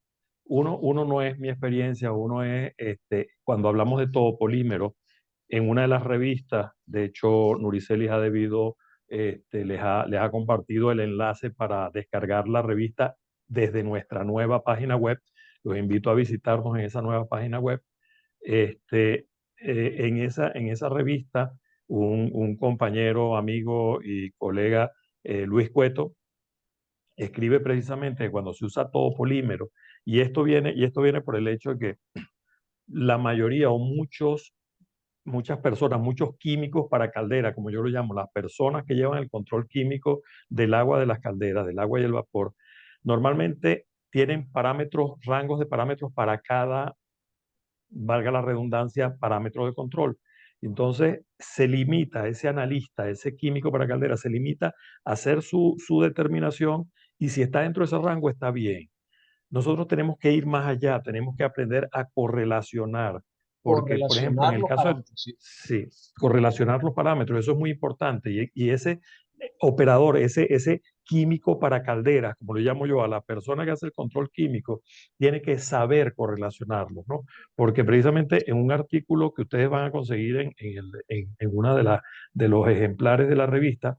Uno no es mi experiencia, uno es cuando hablamos de todo polímero, en una de las revistas, de hecho, Nuricelis ha debido, les ha compartido el enlace para descargar la revista desde nuestra nueva página web. Los invito a visitarnos en esa nueva página web. En esa revista, un compañero, amigo y colega, Luis Cueto, escribe precisamente que cuando se usa todo polímero, y esto viene por el hecho de que la mayoría o muchas personas, muchos químicos para caldera, como yo lo llamo, las personas que llevan el control químico del agua de las calderas, del agua y el vapor, normalmente tienen rangos de parámetros para cada, valga la redundancia, parámetro de control. Entonces, se limita, ese analista, ese químico para caldera, se limita a hacer su determinación, y si está dentro de ese rango, está bien. Nosotros tenemos que ir más allá, tenemos que aprender a correlacionar, porque, por ejemplo, en correlacionar el los caso de, parámetros. Sí. sí, correlacionar los parámetros, eso es muy importante, y ese operador, ese químico para calderas, como le llamo yo, a la persona que hace el control químico, tiene que saber correlacionarlos, ¿no? Porque precisamente en un artículo que ustedes van a conseguir en una de los ejemplares de la revista,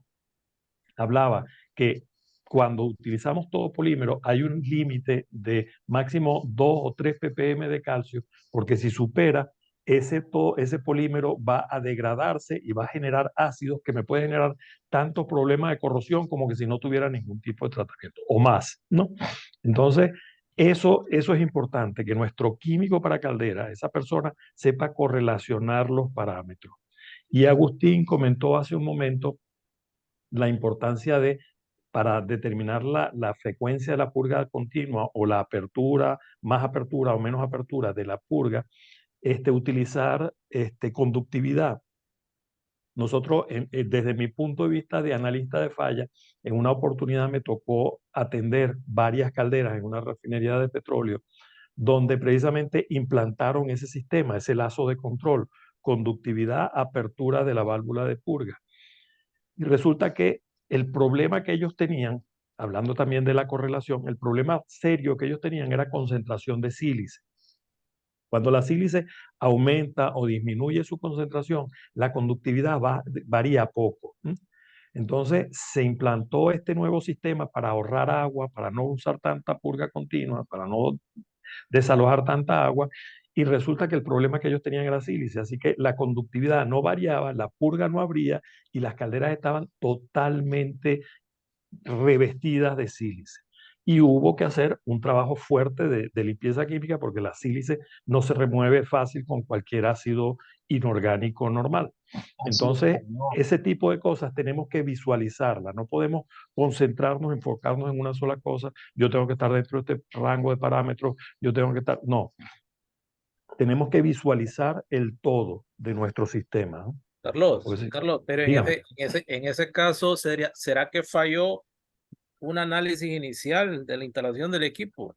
hablaba que cuando utilizamos todo polímero hay un límite de máximo 2 o 3 ppm de calcio, porque si supera, ese polímero va a degradarse y va a generar ácidos que me pueden generar tantos problemas de corrosión como que si no tuviera ningún tipo de tratamiento, o más, ¿no? Entonces, eso es importante, que nuestro químico para caldera, esa persona, sepa correlacionar los parámetros. Y Agustín comentó hace un momento la importancia para determinar la frecuencia de la purga continua, o la apertura, más apertura o menos apertura de la purga, utilizar conductividad. Nosotros, desde mi punto de vista de analista de falla, en una oportunidad me tocó atender varias calderas en una refinería de petróleo, donde precisamente implantaron ese sistema, ese lazo de control, conductividad, apertura de la válvula de purga. Y resulta que el problema que ellos tenían, hablando también de la correlación, el problema serio que ellos tenían era concentración de sílice. Cuando la sílice aumenta o disminuye su concentración, la conductividad varía poco. Entonces se implantó este nuevo sistema para ahorrar agua, para no usar tanta purga continua, para no desalojar tanta agua, y resulta que el problema que ellos tenían era sílice, así que la conductividad no variaba, la purga no abría y las calderas estaban totalmente revestidas de sílice. Y hubo que hacer un trabajo fuerte de limpieza química porque la sílice no se remueve fácil con cualquier ácido inorgánico normal. Entonces, ese tipo de cosas tenemos que visualizarlas, no podemos concentrarnos, enfocarnos en una sola cosa. Yo tengo que estar dentro de este rango de parámetros, yo tengo que estar... No, tenemos que visualizar el todo de nuestro sistema, ¿no? Carlos, Porque Carlos, pero dígame. en ese caso, ¿será que falló un análisis inicial de la instalación del equipo?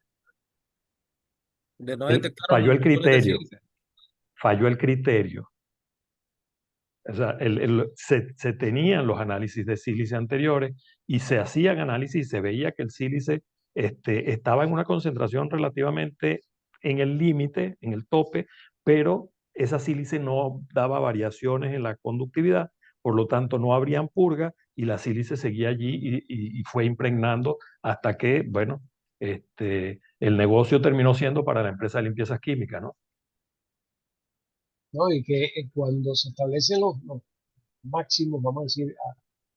De no detectar Falló el niveles de criterio, sílice. falló el criterio. O sea, se tenían los análisis de sílice anteriores y se hacían análisis y se veía que el sílice estaba en una concentración relativamente en el límite, en el tope, pero esa sílice no daba variaciones en la conductividad, por lo tanto no habrían purga y la sílice seguía allí y fue impregnando hasta que, bueno, el negocio terminó siendo para la empresa de limpiezas químicas, ¿no? ¿No? Y que cuando se establecen los máximos, vamos a decir,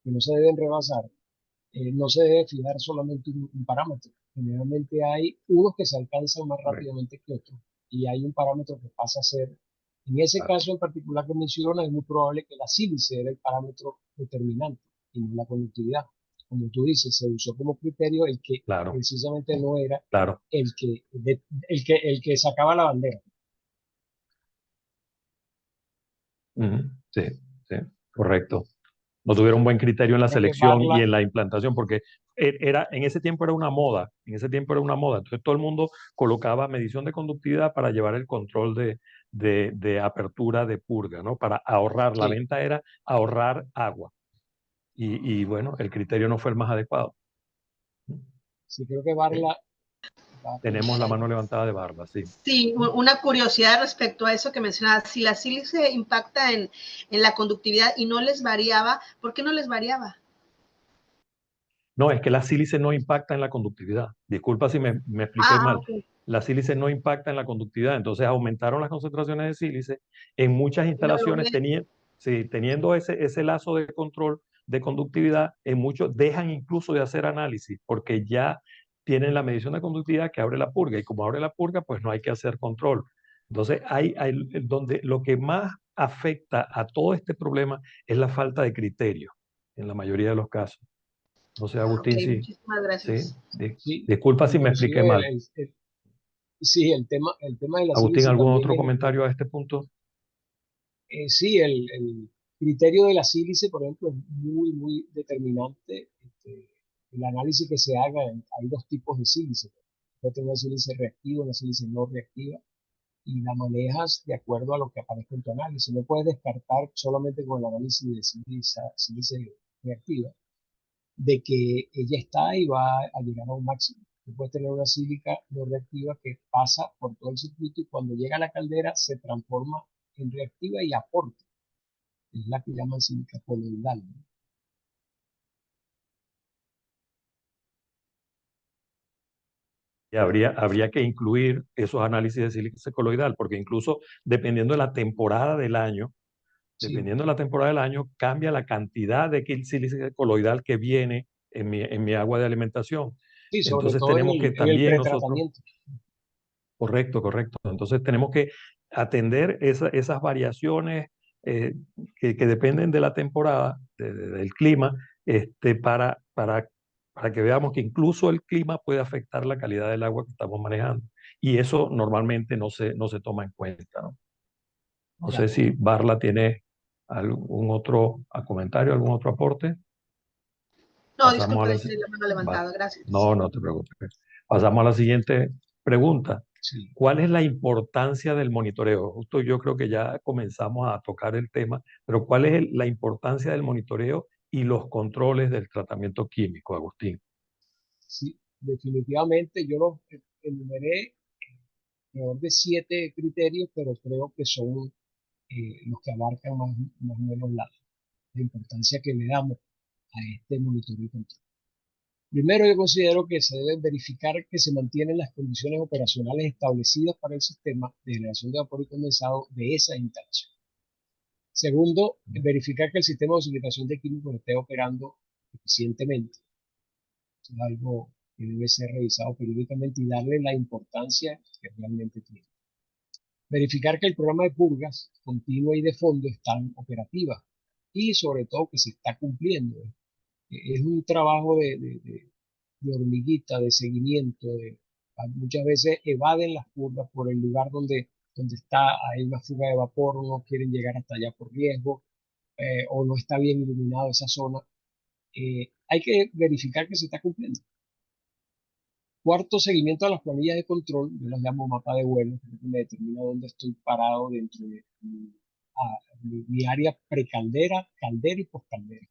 que no se deben rebasar, no se debe fijar solamente un parámetro. Generalmente hay unos que se alcanzan más rápidamente que otros y hay un parámetro que pasa a ser, en ese caso en particular que menciona, es muy probable que la sílice era el parámetro determinante y no la conductividad. Como tú dices, se usó como criterio el que precisamente no era el que sacaba la bandera. Sí, sí, correcto. No tuvieron un buen criterio en la selección y en la implantación, porque en ese tiempo era una moda, entonces todo el mundo colocaba medición de conductividad para llevar el control de apertura de purga, ¿no? Para ahorrar, la venta era ahorrar agua, y bueno, el criterio no fue el más adecuado. Sí, creo que Barla... Tenemos la mano levantada de Barla, sí. Sí, una curiosidad respecto a eso que mencionabas, si la sílice impacta en la conductividad y no les variaba, ¿por qué no les variaba? No, es que la sílice no impacta en la conductividad. Disculpa si me expliqué mal. Okay. La sílice no impacta en la conductividad. Entonces aumentaron las concentraciones de sílice. En muchas instalaciones teniendo ese lazo de control de conductividad, en muchos dejan incluso de hacer análisis porque ya tienen la medición de conductividad que abre la purga. Y como abre la purga, pues no hay que hacer control. Entonces, donde lo que más afecta a todo este problema es la falta de criterio, en la mayoría de los casos. No sé, Agustín, okay, sí. Muchísimas gracias. Sí, disculpa si me expliqué mal. Sí, el tema de la Agustín, sílice ¿algún también otro comentario a este punto? Sí, el criterio de la sílice, por ejemplo, es muy, muy determinante. El análisis que se haga, hay dos tipos de sílice. Puede tener una sílice reactiva, una sílice no reactiva, y la manejas de acuerdo a lo que aparezca en tu análisis. No puedes descartar solamente con el análisis de sílice reactiva de que ella está y va a llegar a un máximo. Tú puedes tener una sílica no reactiva que pasa por todo el circuito y cuando llega a la caldera se transforma en reactiva y aporta. Es la que llaman sílica coloidal, ¿no? Y habría que incluir esos análisis de sílice coloidal, porque incluso dependiendo de la temporada del año, cambia la cantidad de sílice coloidal que viene en mi agua de alimentación. Sí, sobre Entonces todo tenemos que en el también nosotros... pretratamiento. Correcto. Entonces tenemos que atender esas variaciones que dependen de la temporada, del clima, para que veamos que incluso el clima puede afectar la calidad del agua que estamos manejando. Y eso normalmente no se toma en cuenta, ¿no? No sé si Barla tiene algún otro comentario, algún otro aporte. No, disculpa, dejé la mano levantada, gracias. No te preocupes. Pasamos a la siguiente pregunta. Sí. ¿Cuál es la importancia del monitoreo? Justo yo creo que ya comenzamos a tocar el tema, pero ¿cuál es la importancia del monitoreo y los controles del tratamiento químico, Agustín? Sí, definitivamente yo los enumeré alrededor de 7 criterios, pero creo que son los que abarcan más o menos la importancia que le damos a este monitoreo y control. Primero, yo considero que se debe verificar que se mantienen las condiciones operacionales establecidas para el sistema de generación de vapor y condensado de esa instalación. Segundo, verificar que el sistema de dosificación de químicos esté operando eficientemente. Eso es algo que debe ser revisado periódicamente y darle la importancia que realmente tiene. Verificar que el programa de purgas continua y de fondo están operativas y sobre todo que se está cumpliendo. Es un trabajo de hormiguita, de seguimiento. Muchas veces evaden las purgas por el lugar donde hay una fuga de vapor, o no quieren llegar hasta allá por riesgo, o no está bien iluminado esa zona. Hay que verificar que se está cumpliendo. Cuarto, seguimiento a las planillas de control, yo las llamo mapa de vuelo, que me determina dónde estoy parado dentro de mi área precaldera, caldera y postcaldera.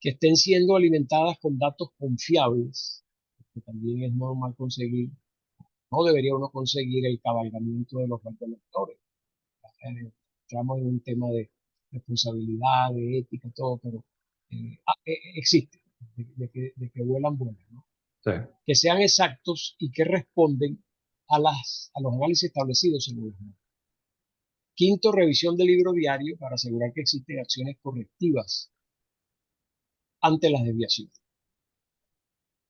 Que estén siendo alimentadas con datos confiables, que también es normal conseguir, no debería uno conseguir el cabalgamiento de los recolectores. Estamos en un tema de responsabilidad, de ética, todo, pero existe, de que vuelan, ¿no? Sí. Que sean exactos y que responden a los análisis establecidos en los normas. Quinto, revisión del libro diario para asegurar que existen acciones correctivas ante las desviaciones.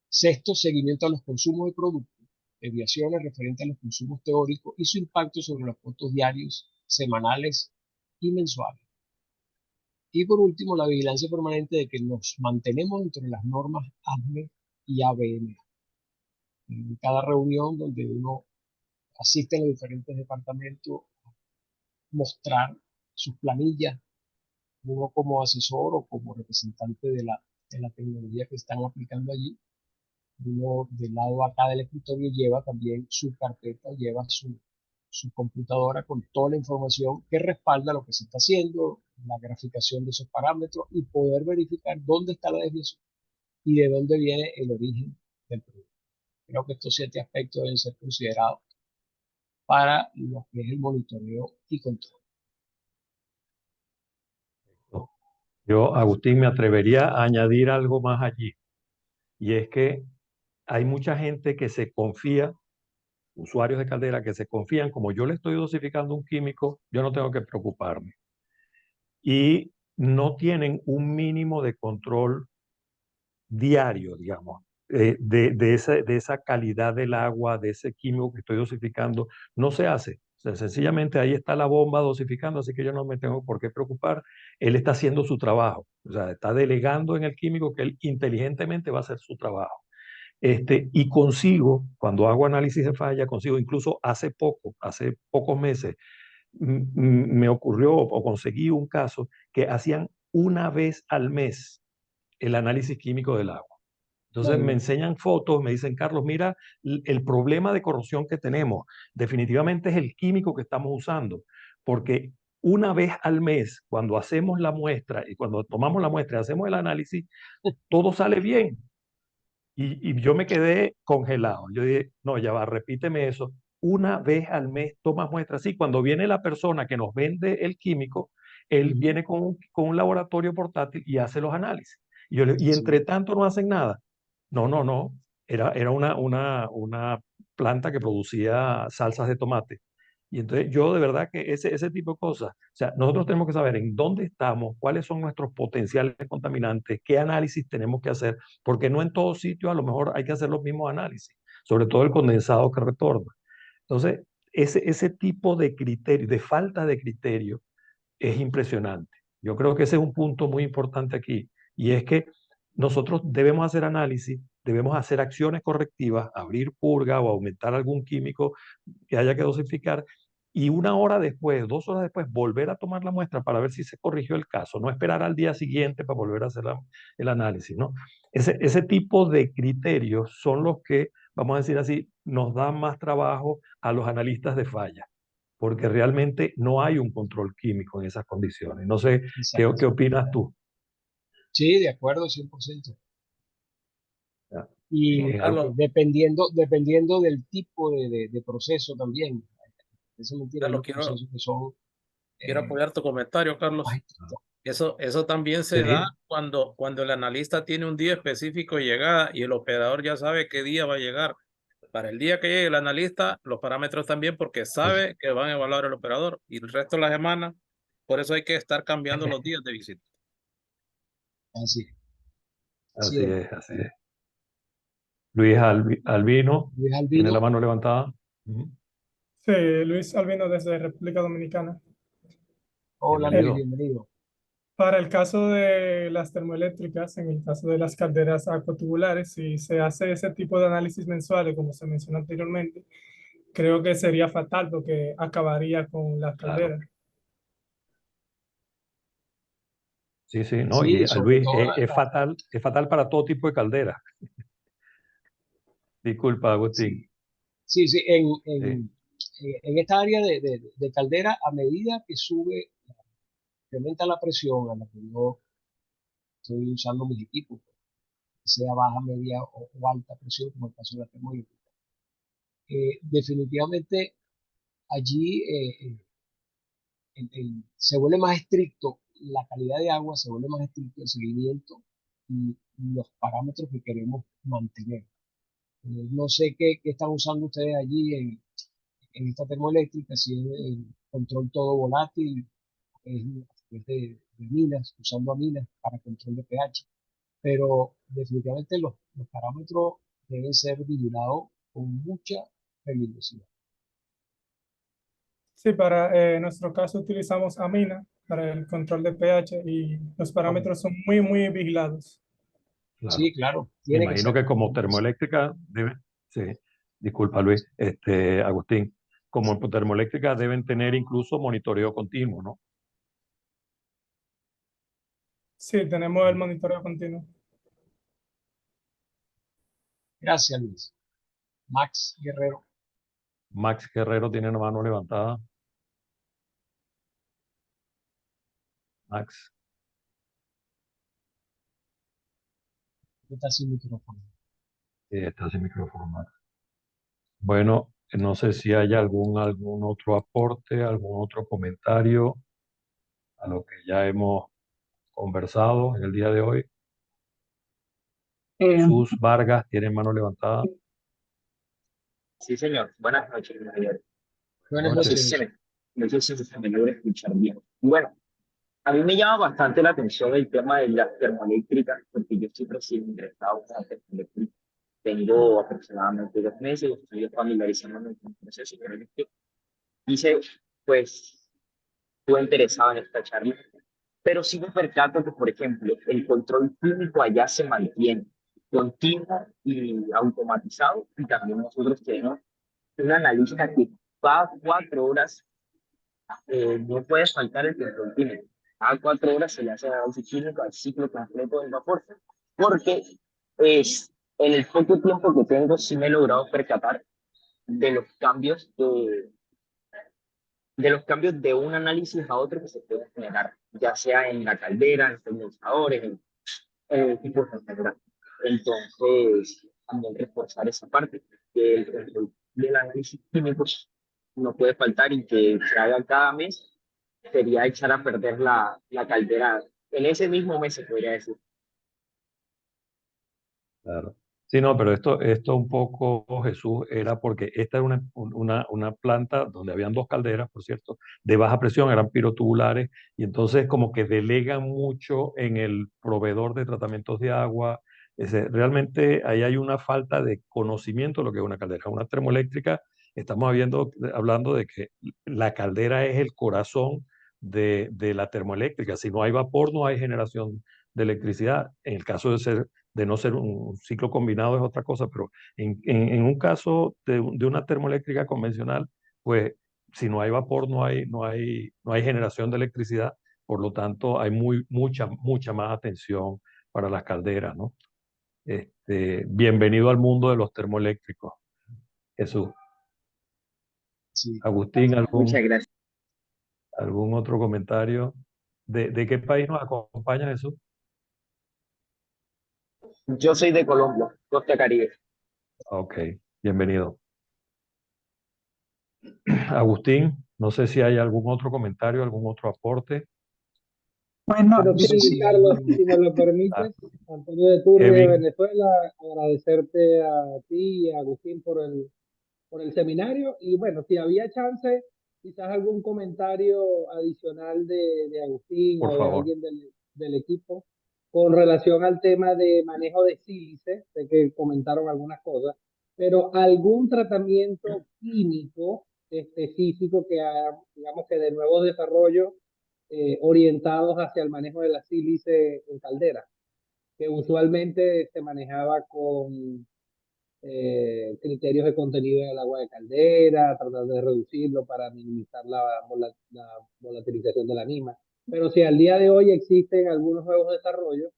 Sexto, seguimiento a los consumos de productos, desviaciones referentes a los consumos teóricos y su impacto sobre los costos diarios, semanales y mensuales. Y por último, la vigilancia permanente de que nos mantenemos entre las normas ASME y ABM. En cada reunión donde uno asiste a los diferentes departamentos, mostrar sus planillas, uno como asesor o como representante de la tecnología que están aplicando allí. Uno del lado acá del escritorio lleva también su carpeta, lleva su computadora con toda la información que respalda lo que se está haciendo, la graficación de esos parámetros y poder verificar dónde está la desviación y de dónde viene el origen del producto. Creo que estos 7 aspectos deben ser considerados para lo que es el monitoreo y control. Yo, Agustín, me atrevería a añadir algo más allí, y es que hay mucha gente que se confía, usuarios de caldera que se confían, como yo le estoy dosificando un químico, yo no tengo que preocuparme. Y no tienen un mínimo de control diario, digamos, de esa calidad del agua, de ese químico que estoy dosificando, no se hace. O sea, sencillamente ahí está la bomba dosificando, así que yo no me tengo por qué preocupar. Él está haciendo su trabajo, o sea, está delegando en el químico que él inteligentemente va a hacer su trabajo. Y consigo, cuando hago análisis de falla, consigo incluso hace pocos meses, me ocurrió o conseguí un caso que hacían una vez al mes el análisis químico del agua. Entonces me enseñan fotos, me dicen, Carlos, mira el problema de corrosión que tenemos. Definitivamente es el químico que estamos usando, porque una vez al mes, cuando hacemos la muestra y cuando tomamos la muestra y hacemos el análisis, todo sale bien. Y yo me quedé congelado. Yo dije, no, ya va, repíteme eso. Una vez al mes tomas muestras. Sí, cuando viene la persona que nos vende el químico, él viene con un laboratorio portátil y hace los análisis. Y entre tanto no hacen nada. No. Era una planta que producía salsas de tomate. Y entonces yo de verdad que ese tipo de cosas, o sea, nosotros tenemos que saber en dónde estamos, cuáles son nuestros potenciales contaminantes, qué análisis tenemos que hacer, porque no en todos sitios a lo mejor hay que hacer los mismos análisis, sobre todo el condensado que retorna. Entonces, ese tipo de criterio, de falta de criterio, es impresionante. Yo creo que ese es un punto muy importante aquí, y es que nosotros debemos hacer análisis, debemos hacer acciones correctivas, abrir purga o aumentar algún químico que haya que dosificar, y 1 hora después, 2 horas después, volver a tomar la muestra para ver si se corrigió el caso, no esperar al día siguiente para volver a hacer el análisis, ¿no? Ese tipo de criterios son los que, vamos a decir así, nos dan más trabajo a los analistas de falla, porque realmente no hay un control químico en esas condiciones. No sé, ¿qué opinas tú? Sí, de acuerdo, 100%. Ya. Y Carlos, dependiendo del tipo de proceso también. Eso mentira, hay Carlos, unos procesos que son quiero eh, apoyar tu comentario, Carlos. más estrictos. Eso también se Sí, da cuando el analista tiene un día específico de llegada y el operador ya sabe qué día va a llegar. Para el día que llegue el analista, los parámetros también, porque sabe que van a evaluar el operador y el resto de la semana. Por eso hay que estar cambiando los días de visita. Así, así así es. es, así es. Luis Albino, Luis tiene la Albino, mano levantada. Ujú. Sí, Luis Albino desde República Dominicana. hola Luis, Bienvenido. bienvenido. Para el caso de las termoeléctricas, en el caso de las calderas acuatubulares, si se hace ese tipo de análisis mensuales, como se mencionó anteriormente, creo que sería fatal porque acabaría con las Claro. calderas. Sí, sí, no, y Sí, a sobre Luis, todo es fatal para todo tipo de caldera. Disculpa, Agustín. sí, sí, Sí, en esta área de caldera, a medida que sube, que aumenta la presión a la que yo estoy usando mis equipos, sea baja, media o alta presión, como el caso de la termoeléctrica, definitivamente allí se vuelve más estricto la calidad de agua, se vuelve más estricto el seguimiento y los parámetros que queremos mantener. No sé qué están usando ustedes allí en esta termoeléctrica, si es el control todo volátil, es de minas, usando aminas para control de pH, pero definitivamente los parámetros deben ser vigilados con mucha rigurosidad. Sí, para nuestro caso utilizamos amina para el control de pH y los parámetros son muy, muy vigilados. Sí, claro. claro, Me tiene que imagino ser. que como Tiene que ser. termoeléctrica debe, sí, disculpa Luis, Agustín, como termoeléctrica deben tener incluso monitoreo continuo, ¿no? Sí, tenemos el monitoreo continuo. Gracias, Luis. Max Guerrero. Max Guerrero tiene la mano levantada. Max, Está sin micrófono. está sin micrófono, Max. Bueno, no sé si hay algún otro aporte, algún otro comentario a lo que ya hemos conversado en el día de hoy. Eh, Jesús Vargas tiene mano levantada. Sí, señor. Buenas noches, mayor. Buenas Buenas No sé noches. si noches. no sé si se me logra escuchar bien. Bueno, a mí me llama bastante la atención el tema de las termoeléctricas, porque yo estoy recién ingresado a la termoeléctrica. Tengo aproximadamente 2 meses, estoy familiarizándome con el proceso, pero es que hice, pues, estuve interesado en esta charla. Pero sí me percato que, por ejemplo, el control químico allá se mantiene continuo y automatizado, y también nosotros tenemos un analista que cada 4 horas no puede faltar el control químico. Cada 4 horas se le hace análisis químico al ciclo completo del vapor, porque en el poco tiempo que tengo sí me he logrado percatar de los cambios de un análisis a otro que se pueden generar, ya sea en la caldera, en los condensadores, en equipos en general. Entonces, también reforzar esa parte, que el control del análisis químico no puede faltar y que se haga cada mes, sería echar a perder la caldera. En ese mismo mes se podría decir. Claro. Sí, no, pero esto un poco, Jesús, era porque esta era una planta donde habían dos calderas, por cierto, de baja presión, eran pirotubulares, y entonces como que delegan mucho en el proveedor de tratamientos de agua. Realmente ahí hay una falta de conocimiento de lo que es una caldera. Una termoeléctrica, estamos hablando de que la caldera es el corazón de la termoeléctrica. Si no hay vapor, no hay generación de electricidad. En el caso de no ser un ciclo combinado es otra cosa, pero en un caso de una termoeléctrica convencional, pues si no hay vapor, no hay generación de electricidad, por lo tanto hay mucha más atención para las calderas, ¿no? Bienvenido al mundo de los termoeléctricos, Jesús. Sí. Agustín, Muchas gracias. ¿algún otro comentario? ¿De qué país nos acompaña, Jesús? Yo soy de Colombia, Costa Caribe. Ok, bienvenido. Agustín, no sé si hay algún otro comentario, algún otro aporte. Bueno, Bueno, sí, Carlos, si me lo Ah, permites, Antonio de Turri de Kevin, Venezuela, agradecerte a ti y a Agustín por el seminario. Y bueno, si había chance, quizás algún comentario adicional de Agustín por o de favor. alguien del equipo con relación al tema de manejo de sílice. Sé que comentaron algunas cosas, pero algún tratamiento químico específico que digamos que de nuevo desarrollo orientados hacia el manejo de la sílice en caldera, que usualmente se manejaba con criterios de contenido en el agua de caldera, tratar de reducirlo para minimizar la volatilización de la misma. Pero si al día de hoy existen algunos nuevos desarrollos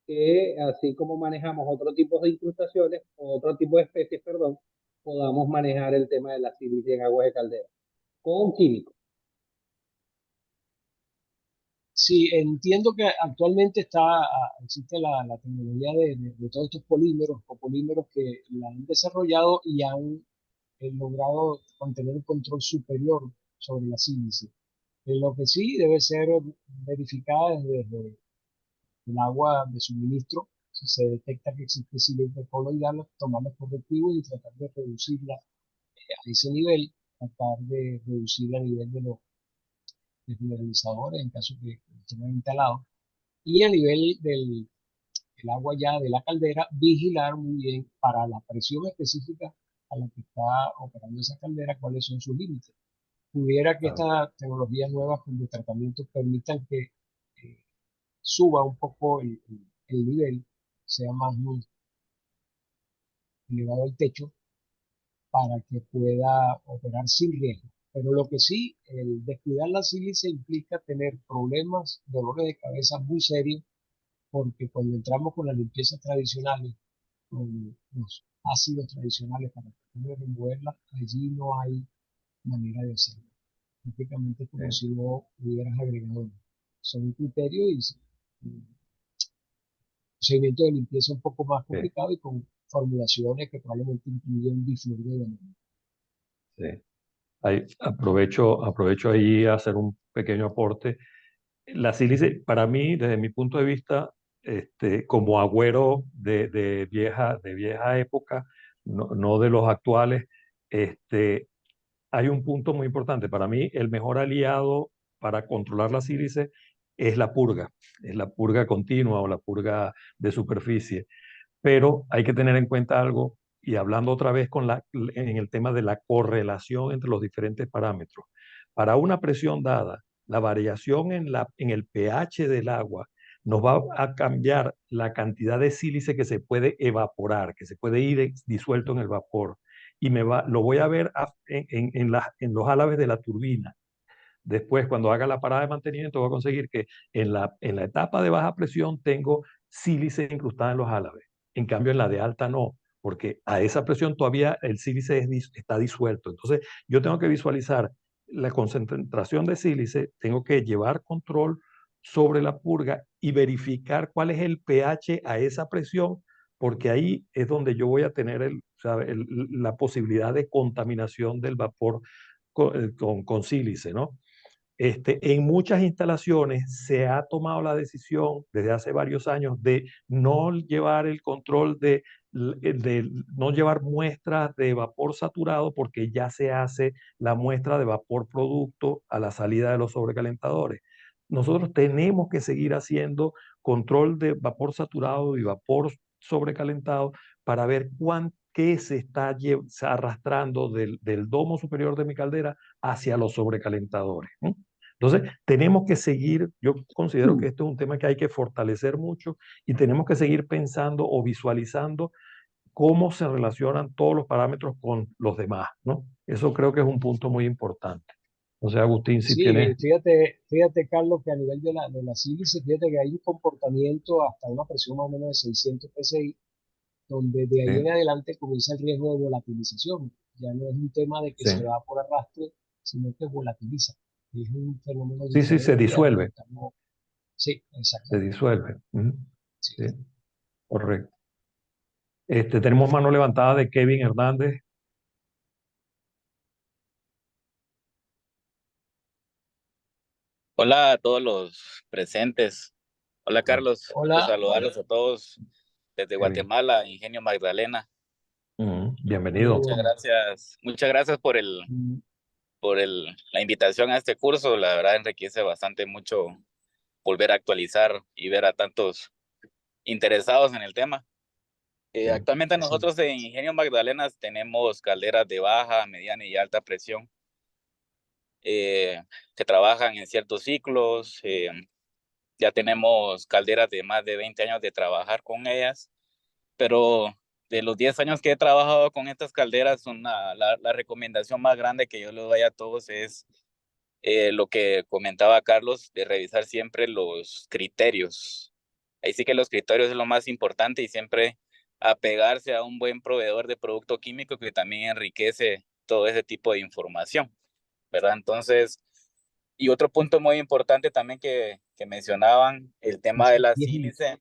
que, así como manejamos otro tipo de incrustaciones, o otro tipo de especies, perdón, podamos manejar el tema de la sílice en aguas de caldera con químicos. Sí, entiendo que actualmente existe la tecnología de todos estos polímeros o polímeros que la han desarrollado y han logrado mantener un control superior sobre la sílice. Lo que sí debe ser verificada desde el agua de suministro. Si se detecta que existe sílice coloidal, tomar los correctivos y tratar de reducirla a ese nivel, tratar de reducir a nivel de los desmineralizadores en caso que estén instalados. Y a nivel del agua ya de la caldera, vigilar muy bien para la presión específica a la que está operando esa caldera, cuáles son sus límites. Pudiera que estas tecnologías nuevas de tratamiento permitan que suba un poco el nivel, sea más elevado el techo, para que pueda operar sin riesgo. Pero lo que sí, el descuidar la sílice implica tener problemas, dolores de cabeza muy serios, porque cuando entramos con las limpiezas tradicionales, con los ácidos tradicionales para poder removerla, allí no hay manera de hacerlo. Prácticamente como si no hubieras agregado. Son criterios y un procedimiento de limpieza un poco más complicado y con formulaciones que probablemente incluyen difluido de amonio. Sí. Aprovecho ahí a hacer un pequeño aporte. La sílice, para mí, desde mi punto de vista, como agüero de vieja época, no de los actuales, hay un punto muy importante. Para mí, el mejor aliado para controlar la sílice es la purga continua o la purga de superficie. Pero hay que tener en cuenta algo, y hablando otra vez en el tema de la correlación entre los diferentes parámetros. Para una presión dada, la variación en el pH del agua nos va a cambiar la cantidad de sílice que se puede evaporar, que se puede ir disuelto en el vapor. Y lo voy a ver en los álabes de la turbina. Después, cuando haga la parada de mantenimiento, voy a conseguir que en la etapa de baja presión tengo sílice incrustada en los álabes. En cambio, en la de alta no, porque a esa presión todavía el sílice está disuelto. Entonces, yo tengo que visualizar la concentración de sílice, tengo que llevar control sobre la purga y verificar cuál es el pH a esa presión, porque ahí es donde yo voy a tener la posibilidad de contaminación del vapor con sílice, ¿no? En muchas instalaciones se ha tomado la decisión desde hace varios años de no llevar el control de no llevar muestras de vapor saturado, porque ya se hace la muestra de vapor producto a la salida de los sobrecalentadores. Nosotros tenemos que seguir haciendo control de vapor saturado y vapor sobrecalentado para ver qué se está arrastrando del domo superior de mi caldera hacia los sobrecalentadores. Entonces, tenemos que seguir, yo considero que esto es un tema que hay que fortalecer mucho y tenemos que seguir pensando o visualizando cómo se relacionan todos los parámetros con los demás, ¿no? Eso creo que es un punto muy importante. O sea, Agustín, si Sí, tienes... fíjate, Carlos, que a nivel de la sílice, fíjate que hay un comportamiento hasta una presión más o menos de 600 psi, donde de ahí en adelante comienza el riesgo de volatilización. Ya no es un tema de que Sí, se va por arrastre, sino que volatiliza. Es un fenómeno sí, sí, se diferente a lo que disuelve, estamos. Sí, se exactamente. disuelve. Sí. Sí, correcto. Tenemos mano levantada de Kevin Hernández. Hola a todos los presentes. Hola Carlos, gusto Hola. saludarlos a todos desde Kevin. Guatemala, Ingenio Magdalena. Bienvenido. Muchas gracias por la invitación a este curso. La verdad enriquece bastante mucho volver a actualizar y ver a tantos interesados en el tema. Actualmente nosotros en Ingenio Magdalena tenemos calderas de baja, mediana y alta presión que trabajan en ciertos ciclos. Ya tenemos calderas de más de 20 años de trabajar con ellas, pero de los 10 años que he trabajado con estas calderas, la recomendación más grande que yo le doy a todos es lo que comentaba Carlos, de revisar siempre los criterios. Ahí sí que los criterios es lo más importante y siempre apegarse a un buen proveedor de producto químico que también enriquece todo ese tipo de información, ¿verdad? Entonces, y otro punto muy importante también que mencionaban, el tema de la sílice.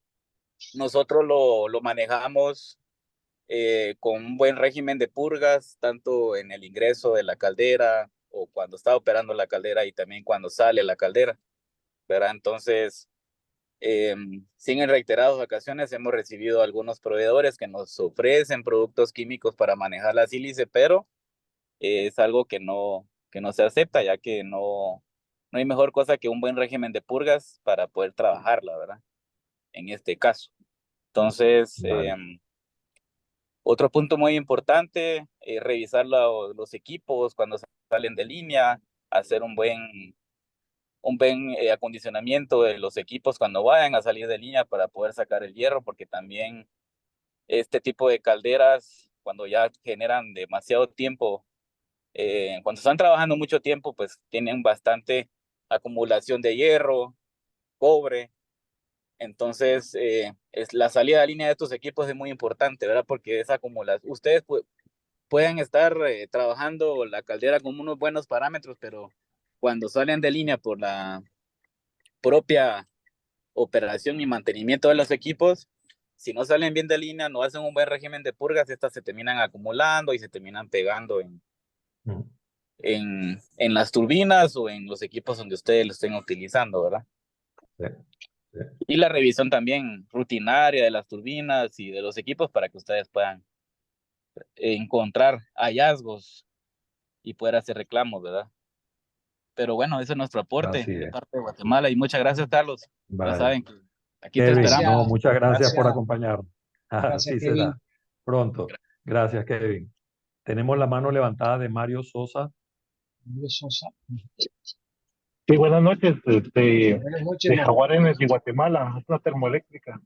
Nosotros lo manejamos con un buen régimen de purgas, tanto en el ingreso de la caldera o cuando está operando la caldera y también cuando sale la caldera, ¿verdad? Entonces, sí, en reiteradas ocasiones hemos recibido algunos proveedores que nos ofrecen productos químicos para manejar la sílice, pero es algo que no se acepta, ya que no hay mejor cosa que un buen régimen de purgas para poder trabajarla, ¿verdad? En este caso. Entonces, otro punto muy importante es revisar los equipos cuando salen de línea, hacer un buen acondicionamiento de los equipos cuando vayan a salir de línea para poder sacar el hierro, porque también este tipo de calderas, cuando ya generan demasiado tiempo, cuando están trabajando mucho tiempo, pues tienen bastante acumulación de hierro, cobre. Entonces, la salida de línea de estos equipos es muy importante, ¿verdad? Porque esa acumulación, ustedes pueden estar trabajando la caldera con unos buenos parámetros, pero cuando salen de línea por la propia operación y mantenimiento de los equipos, si no salen bien de línea, no hacen un buen régimen de purgas, estas se terminan acumulando y se terminan pegando en las turbinas o en los equipos donde ustedes lo estén utilizando, ¿verdad? Y la revisión también rutinaria de las turbinas y de los equipos para que ustedes puedan encontrar hallazgos y poder hacer reclamos, ¿verdad? Pero bueno, ese es nuestro aporte de parte de Guatemala y muchas gracias, Carlos. Ya saben que aquí te Kevin, esperamos. no, muchas gracias por acompañarnos. Gracias, Así Kevin. será. Pronto. Gracias, Kevin. Tenemos la mano levantada de Mario Sosa. Mario Sosa. Sí, buenas noches. Buenas noches, De Mario. Jaguarenes y Guatemala, es una termoeléctrica.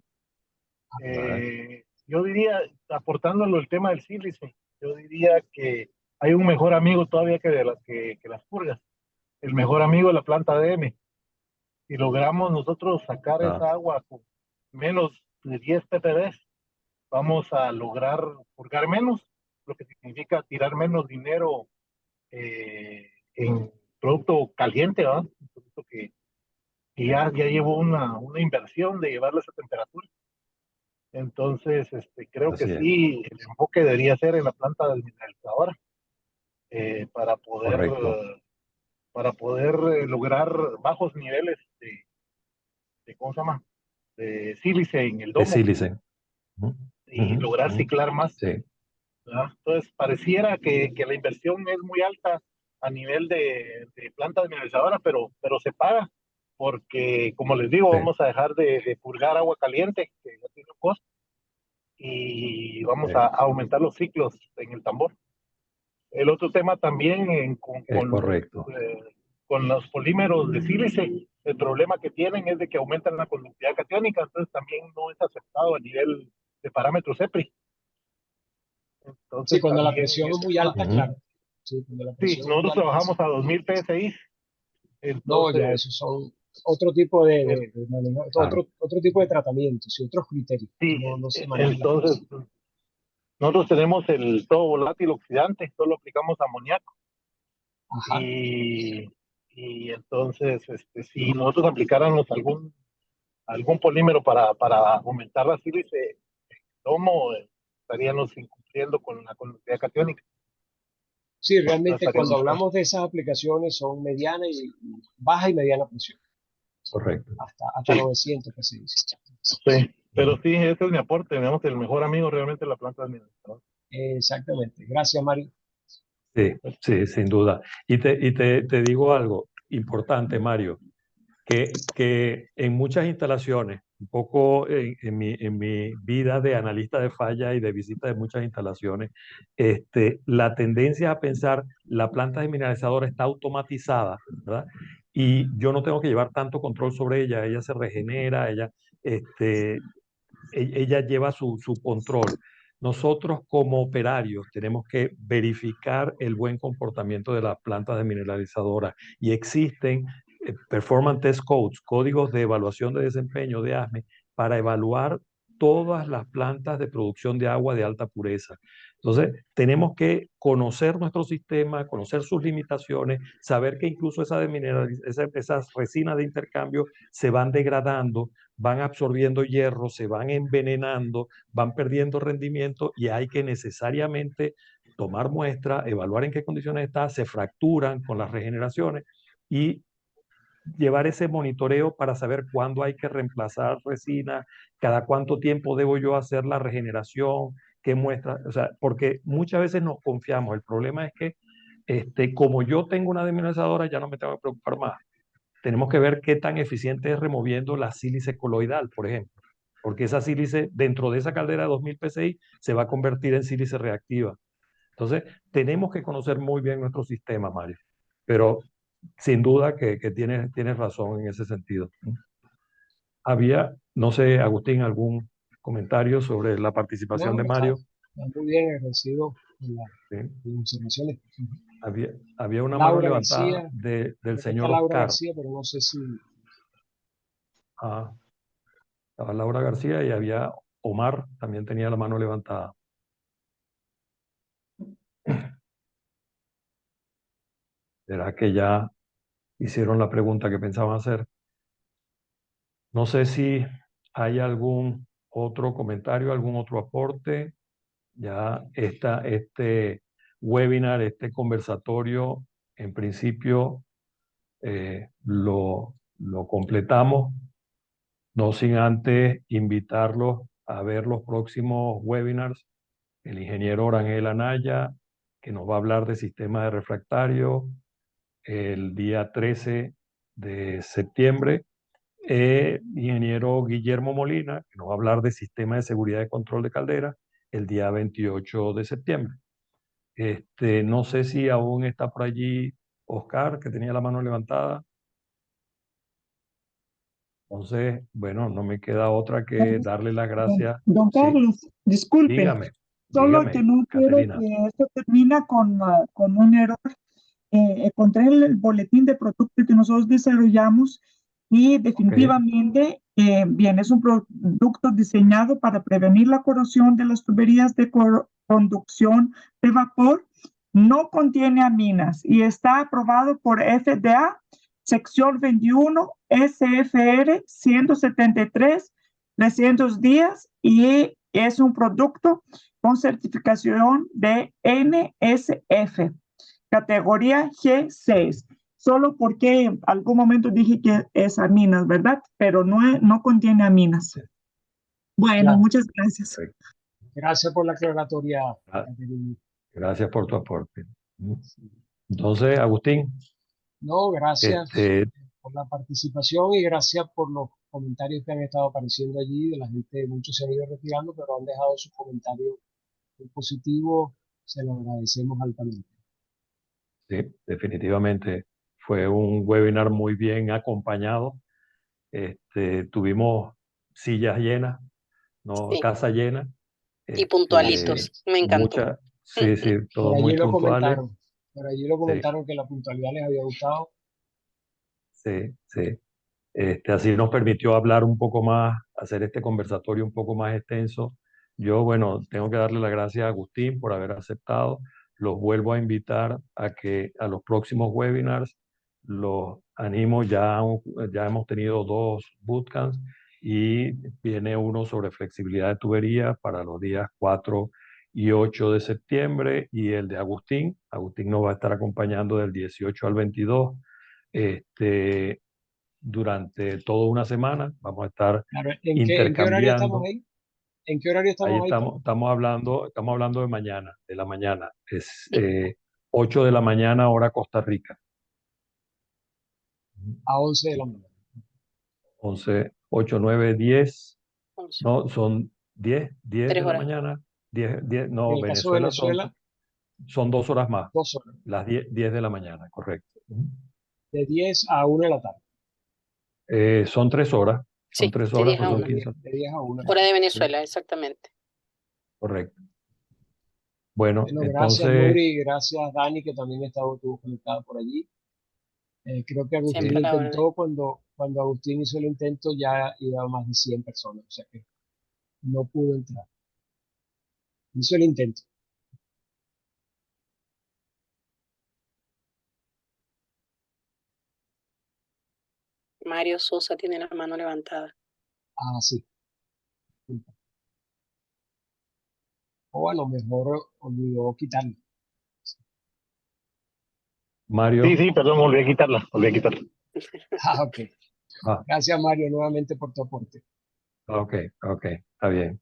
Vale. Yo diría, aportándolo el tema del sílice, yo diría que hay un mejor amigo todavía que las purgas. El mejor amigo es la planta DM. Si logramos nosotros sacar esa agua con menos de 10 ppb, vamos a lograr purgar menos, lo que significa tirar menos dinero en producto caliente, ¿verdad? Un producto que ya llevó una inversión de llevarle esa temperatura. Entonces, creo que Así es. sí, el enfoque debería ser en la planta desmineralizadora para Correcto. poder lograr bajos niveles ¿cómo se llama? De sílice en el De domo sílice. y lograr ciclar más. Sí. ¿Verdad? Entonces, pareciera que la inversión es muy alta a nivel de planta desmineralizadora, pero se paga, porque, como les digo, vamos a dejar de purgar agua caliente, que ya tiene un costo, y vamos a aumentar los ciclos en el tambor. El otro tema también Es correcto. con los polímeros de sílice, el problema que tienen es de que aumentan la conductividad catiónica, entonces también no es aceptado a nivel de parámetros EPRI. Entonces, Sí, cuando la también presión es muy alta, claro. Sí, cuando la sí, presión es muy nosotros alta, trabajamos sí. a 2000 PSI. No, ya, Entonces, esos son otro tipo de otro tipo de tratamientos y otros criterios. sí, No se maneja la entonces nosotros tenemos el todo volátil oxidante, solo aplicamos amoníaco. Ajá. Y entonces, si nosotros aplicáramos algún polímero para aumentar la sílice, tomo, estaríamos incumpliendo con la conductividad catiónica. Sí, realmente Estaríamos cuando hablamos de esas aplicaciones son mediana y baja y mediana presión, Correcto. hasta 900 que se dice. Sí, pero sí, ese es mi aporte. Tenemos el mejor amigo realmente de la planta de mineralizador. Exactamente. Gracias, Mario. Sí, sí, sin duda. Y te digo algo importante, Mario, que en muchas instalaciones, un poco en mi vida de analista de falla y de visita de muchas instalaciones, la tendencia a pensar la planta desmineralizadora está automatizada, ¿verdad? Y yo no tengo que llevar tanto control sobre ella se regenera, ella lleva su control. Nosotros como operarios tenemos que verificar el buen comportamiento de las plantas desmineralizadoras y existen Performance Test Codes, códigos de evaluación de desempeño de ASME para evaluar todas las plantas de producción de agua de alta pureza. Entonces, tenemos que conocer nuestro sistema, conocer sus limitaciones, saber que incluso esas resinas de intercambio se van degradando, van absorbiendo hierro, se van envenenando, van perdiendo rendimiento y hay que necesariamente tomar muestra, evaluar en qué condiciones está, se fracturan con las regeneraciones y llevar ese monitoreo para saber cuándo hay que reemplazar resina, cada cuánto tiempo debo yo hacer la regeneración, qué muestra, o sea, porque muchas veces nos confiamos. El problema es que como yo tengo una desmineralizadora, ya no me tengo que preocupar más. Tenemos que ver qué tan eficiente es removiendo la sílice coloidal, por ejemplo, porque esa sílice dentro de esa caldera de 2000 PSI se va a convertir en sílice reactiva. Entonces, tenemos que conocer muy bien nuestro sistema, Mario, pero sin duda que tienes razón en ese sentido. Había, no sé, Agustín, algún comentario sobre la participación de Mario. Está muy bien agradecido por Sí. las observaciones. Había una mano Laura levantada García, del creo que señor está Laura Oscar. García, pero no sé si... Estaba Laura García y había Omar, también tenía la mano levantada. ¿Será que ya hicieron la pregunta que pensaban hacer? No sé si hay algún otro comentario, algún otro aporte. Ya este webinar, este conversatorio, en principio lo completamos, no sin antes invitarlos a ver los próximos webinars. El ingeniero Orangel Anaya, que nos va a hablar de sistemas de refractario el día 13 de septiembre. Ingeniero Guillermo Molina, que nos va a hablar de sistema de seguridad y control de caldera el día 28 de septiembre. No sé si aún está por allí Oscar, que tenía la mano levantada. Entonces, bueno, no me queda otra que darle las gracias. Don Sí, Carlos, disculpe, dígame, solo que no quiero Caterina. que esto termine con un error. Encontré el boletín de producto que nosotros desarrollamos y definitivamente, bien, es un producto diseñado para prevenir la corrosión de las tuberías de conducción de vapor. No contiene aminas y está aprobado por FDA, sección 21, SFR 173, 300 días y es un producto con certificación de NSF. Categoría G6, solo porque en algún momento dije que es aminas, ¿verdad? Pero no contiene aminas. Bueno, Ya. muchas gracias. Gracias por la aclaratoria. Gracias por tu aporte. Entonces, Agustín. No, gracias por la participación y gracias por los comentarios que han estado apareciendo allí. De la gente, muchos se han ido retirando, pero han dejado sus comentarios muy positivos. Se los agradecemos altamente. Sí, definitivamente fue un webinar muy bien acompañado. Tuvimos sillas llenas, no Sí. casa llena. Y puntualitos, me encantó. Sí, todos muy puntuales. Por allí lo comentaron que la puntualidad les había gustado. Sí. Así nos permitió hablar un poco más, hacer este conversatorio un poco más extenso. Yo, bueno, tengo que darle las gracias a Agustín por haber aceptado. Los vuelvo a invitar a que a los próximos webinars los animo. Ya hemos tenido 2 bootcamps y viene uno sobre flexibilidad de tubería para los días 4 y 8 de septiembre, y el de Agustín. Agustín nos va a estar acompañando del 18 al 22 durante toda una semana. Vamos a estar Claro, ¿en qué horario estamos intercambiando. ahí? ¿En qué horario Ahí estamos ahí? estamos hablando de mañana, de la mañana. Es 8 de la mañana, hora Costa Rica. A 11 de la mañana. 11, 8, 9, 10. 11. No, son 10 3 de la horas. mañana. 10, En no, el caso de Venezuela son 2 horas más. 2 horas. Las 10 de la mañana, correcto. De 10 a 1 de la tarde. Son 3 horas. Son Sí, 3 de horas, 10 a pues son 1. 15. De 10 a 1. Hora de Sí, Venezuela, exactamente. correcto. Bueno, Bueno, gracias entonces, Nuri, gracias Dani, que también estuvo conectada por allí. Creo que Agustín Siempre a la orden. intentó, cuando Agustín hizo el intento ya iba a más de 100 personas, o sea que no pudo entrar. Hizo el intento. Mario Sosa tiene la mano levantada. Ah, sí. O a lo mejor olvidó quitarlo. Mario. Sí, perdón, volví a quitarla. Ah, ok. Ah, Gracias Mario nuevamente por tu aporte. ok, está bien.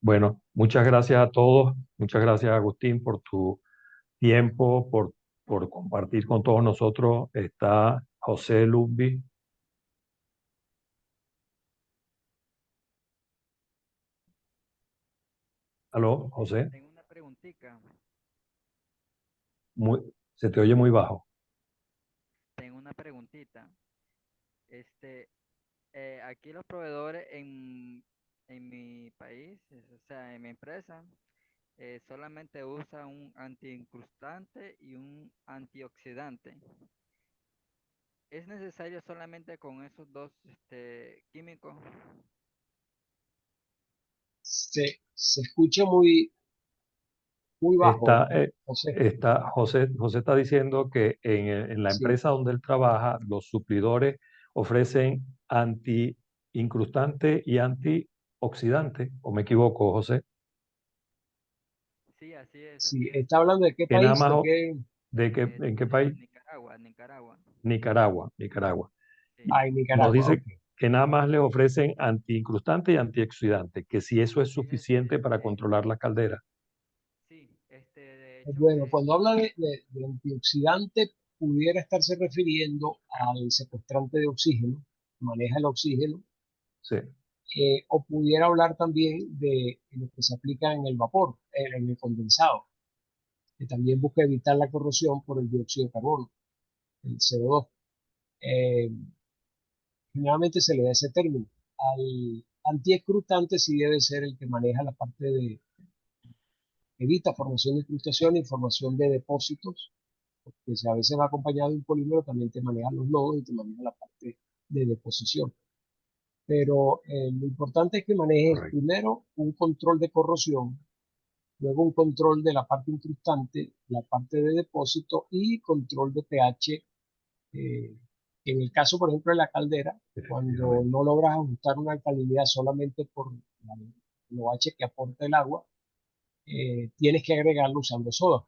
Bueno, muchas gracias a todos. Muchas gracias, Agustín, por tu tiempo, por compartir con todos nosotros. Está José Lubbi. ¿Aló, José? Tengo una preguntita. Se te oye muy bajo. Tengo una preguntita. Aquí los proveedores en mi país, o sea, en mi empresa, solamente usan un antiincrustante y un antioxidante. ¿Es necesario solamente con esos dos químicos? Se escucha muy bajo, José. José está diciendo que en la Sí. empresa donde él trabaja, los suplidores ofrecen anti-incrustante y antioxidante, ¿o me equivoco, José? Sí, así es. Sí, ¿está hablando de qué Que nada país? más, ¿De qué? ¿en qué país? Nicaragua. Nicaragua. Ah, en Nos Nicaragua, dice ok. que nada más le ofrecen antiincrustante y antioxidante, que si eso es suficiente para controlar la caldera. Bueno, cuando habla de antioxidante, pudiera estarse refiriendo al secuestrante de oxígeno, maneja el oxígeno, Sí. o pudiera hablar también de lo que se aplica en el vapor, en el condensado, que también busca evitar la corrosión por el dióxido de carbono, el CO2. Eh, Generalmente se le da ese término. Al antiescrutante sí debe ser el que maneja la parte de evita formación de incrustaciones y formación de depósitos, porque si a veces va acompañado de un polímero, también te maneja los nodos y te maneja la parte de deposición. Pero lo importante es que manejes primero un control de corrosión, luego un control de la parte incrustante, la parte de depósito y control de pH. En el caso, por ejemplo, de la caldera, cuando no logras ajustar una alcalinidad solamente por el OH que aporta el agua, tienes que agregarlo usando soda.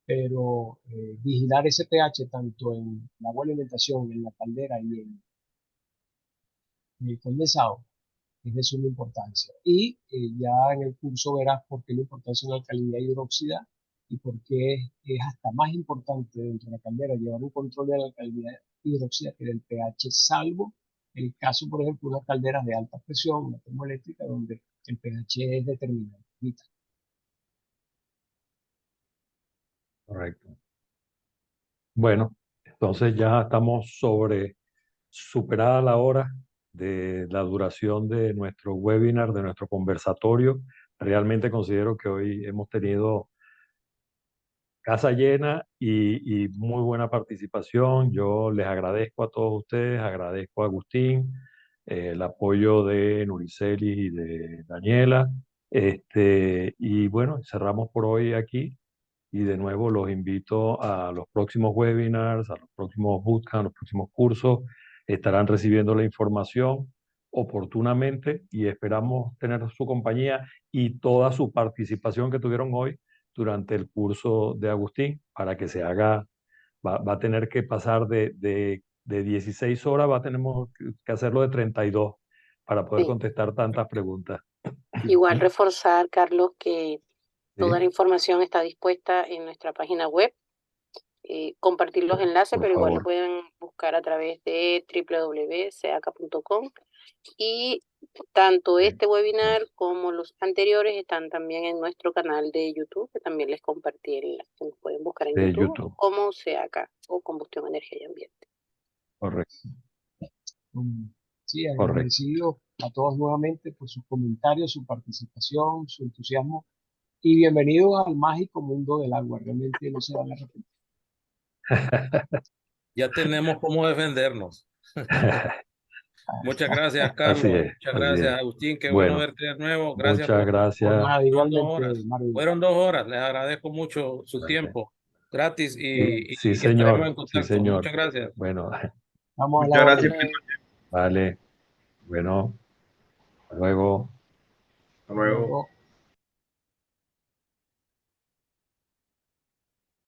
Pero vigilar ese pH tanto en el agua de alimentación, en la caldera y en el condensado es de suma importancia. Y ya en el curso verás por qué la importancia de la alcalinidad hidróxida y por qué es hasta más importante dentro de la caldera llevar un control de la alcalinidad hidróxida que del pH, salvo el caso, por ejemplo, de unas calderas de alta presión, una termoeléctrica, donde el pH es determinante. Correcto. Bueno, entonces ya estamos superada la hora de la duración de nuestro webinar, de nuestro conversatorio. Realmente considero que hoy hemos tenido casa llena y muy buena participación. Yo les agradezco a todos ustedes, agradezco a Agustín, el apoyo de Nuriceli y de Daniela. Y bueno, cerramos por hoy aquí. Y de nuevo los invito a los próximos webinars, a los próximos bootcamps, a los próximos cursos. Estarán recibiendo la información oportunamente y esperamos tener su compañía y toda su participación que tuvieron hoy durante el curso de Agustín para que se haga, va a tener que pasar de 16 horas, tenemos que hacerlo de 32 para poder Sí. contestar tantas preguntas. Igual reforzar, Carlos, que toda la Sí, información está dispuesta en nuestra página web. Compartir los enlaces, por pero igual lo favor. pueden buscar a través de www.seaca.com. Y tanto este webinar como los anteriores están también en nuestro canal de YouTube, que también les compartí el enlace. Nos pueden buscar en De YouTube YouTube. como SEACA o Combustión, Energía y Ambiente. Correcto. Sí, Correcto. agradecido a todos nuevamente por sus comentarios, su participación, su entusiasmo y bienvenidos al mágico mundo del agua. Realmente no se van a arrepentir. Ya tenemos cómo defendernos. Muchas gracias, Carlos. Así es, Muchas así gracias, es. Agustín. Qué bueno Bueno, verte de nuevo. Gracias muchas Por gracias. nada, fueron 2 igualmente, horas. Mario. Fueron 2 horas. Les agradezco mucho su tiempo. Gratis Sí, y sí, estaremos en señor, sí, contacto. señor. Muchas gracias. Bueno, Vamos a Muchas la gracias. orden. vale. Bueno, hasta luego. Hasta luego. Luego.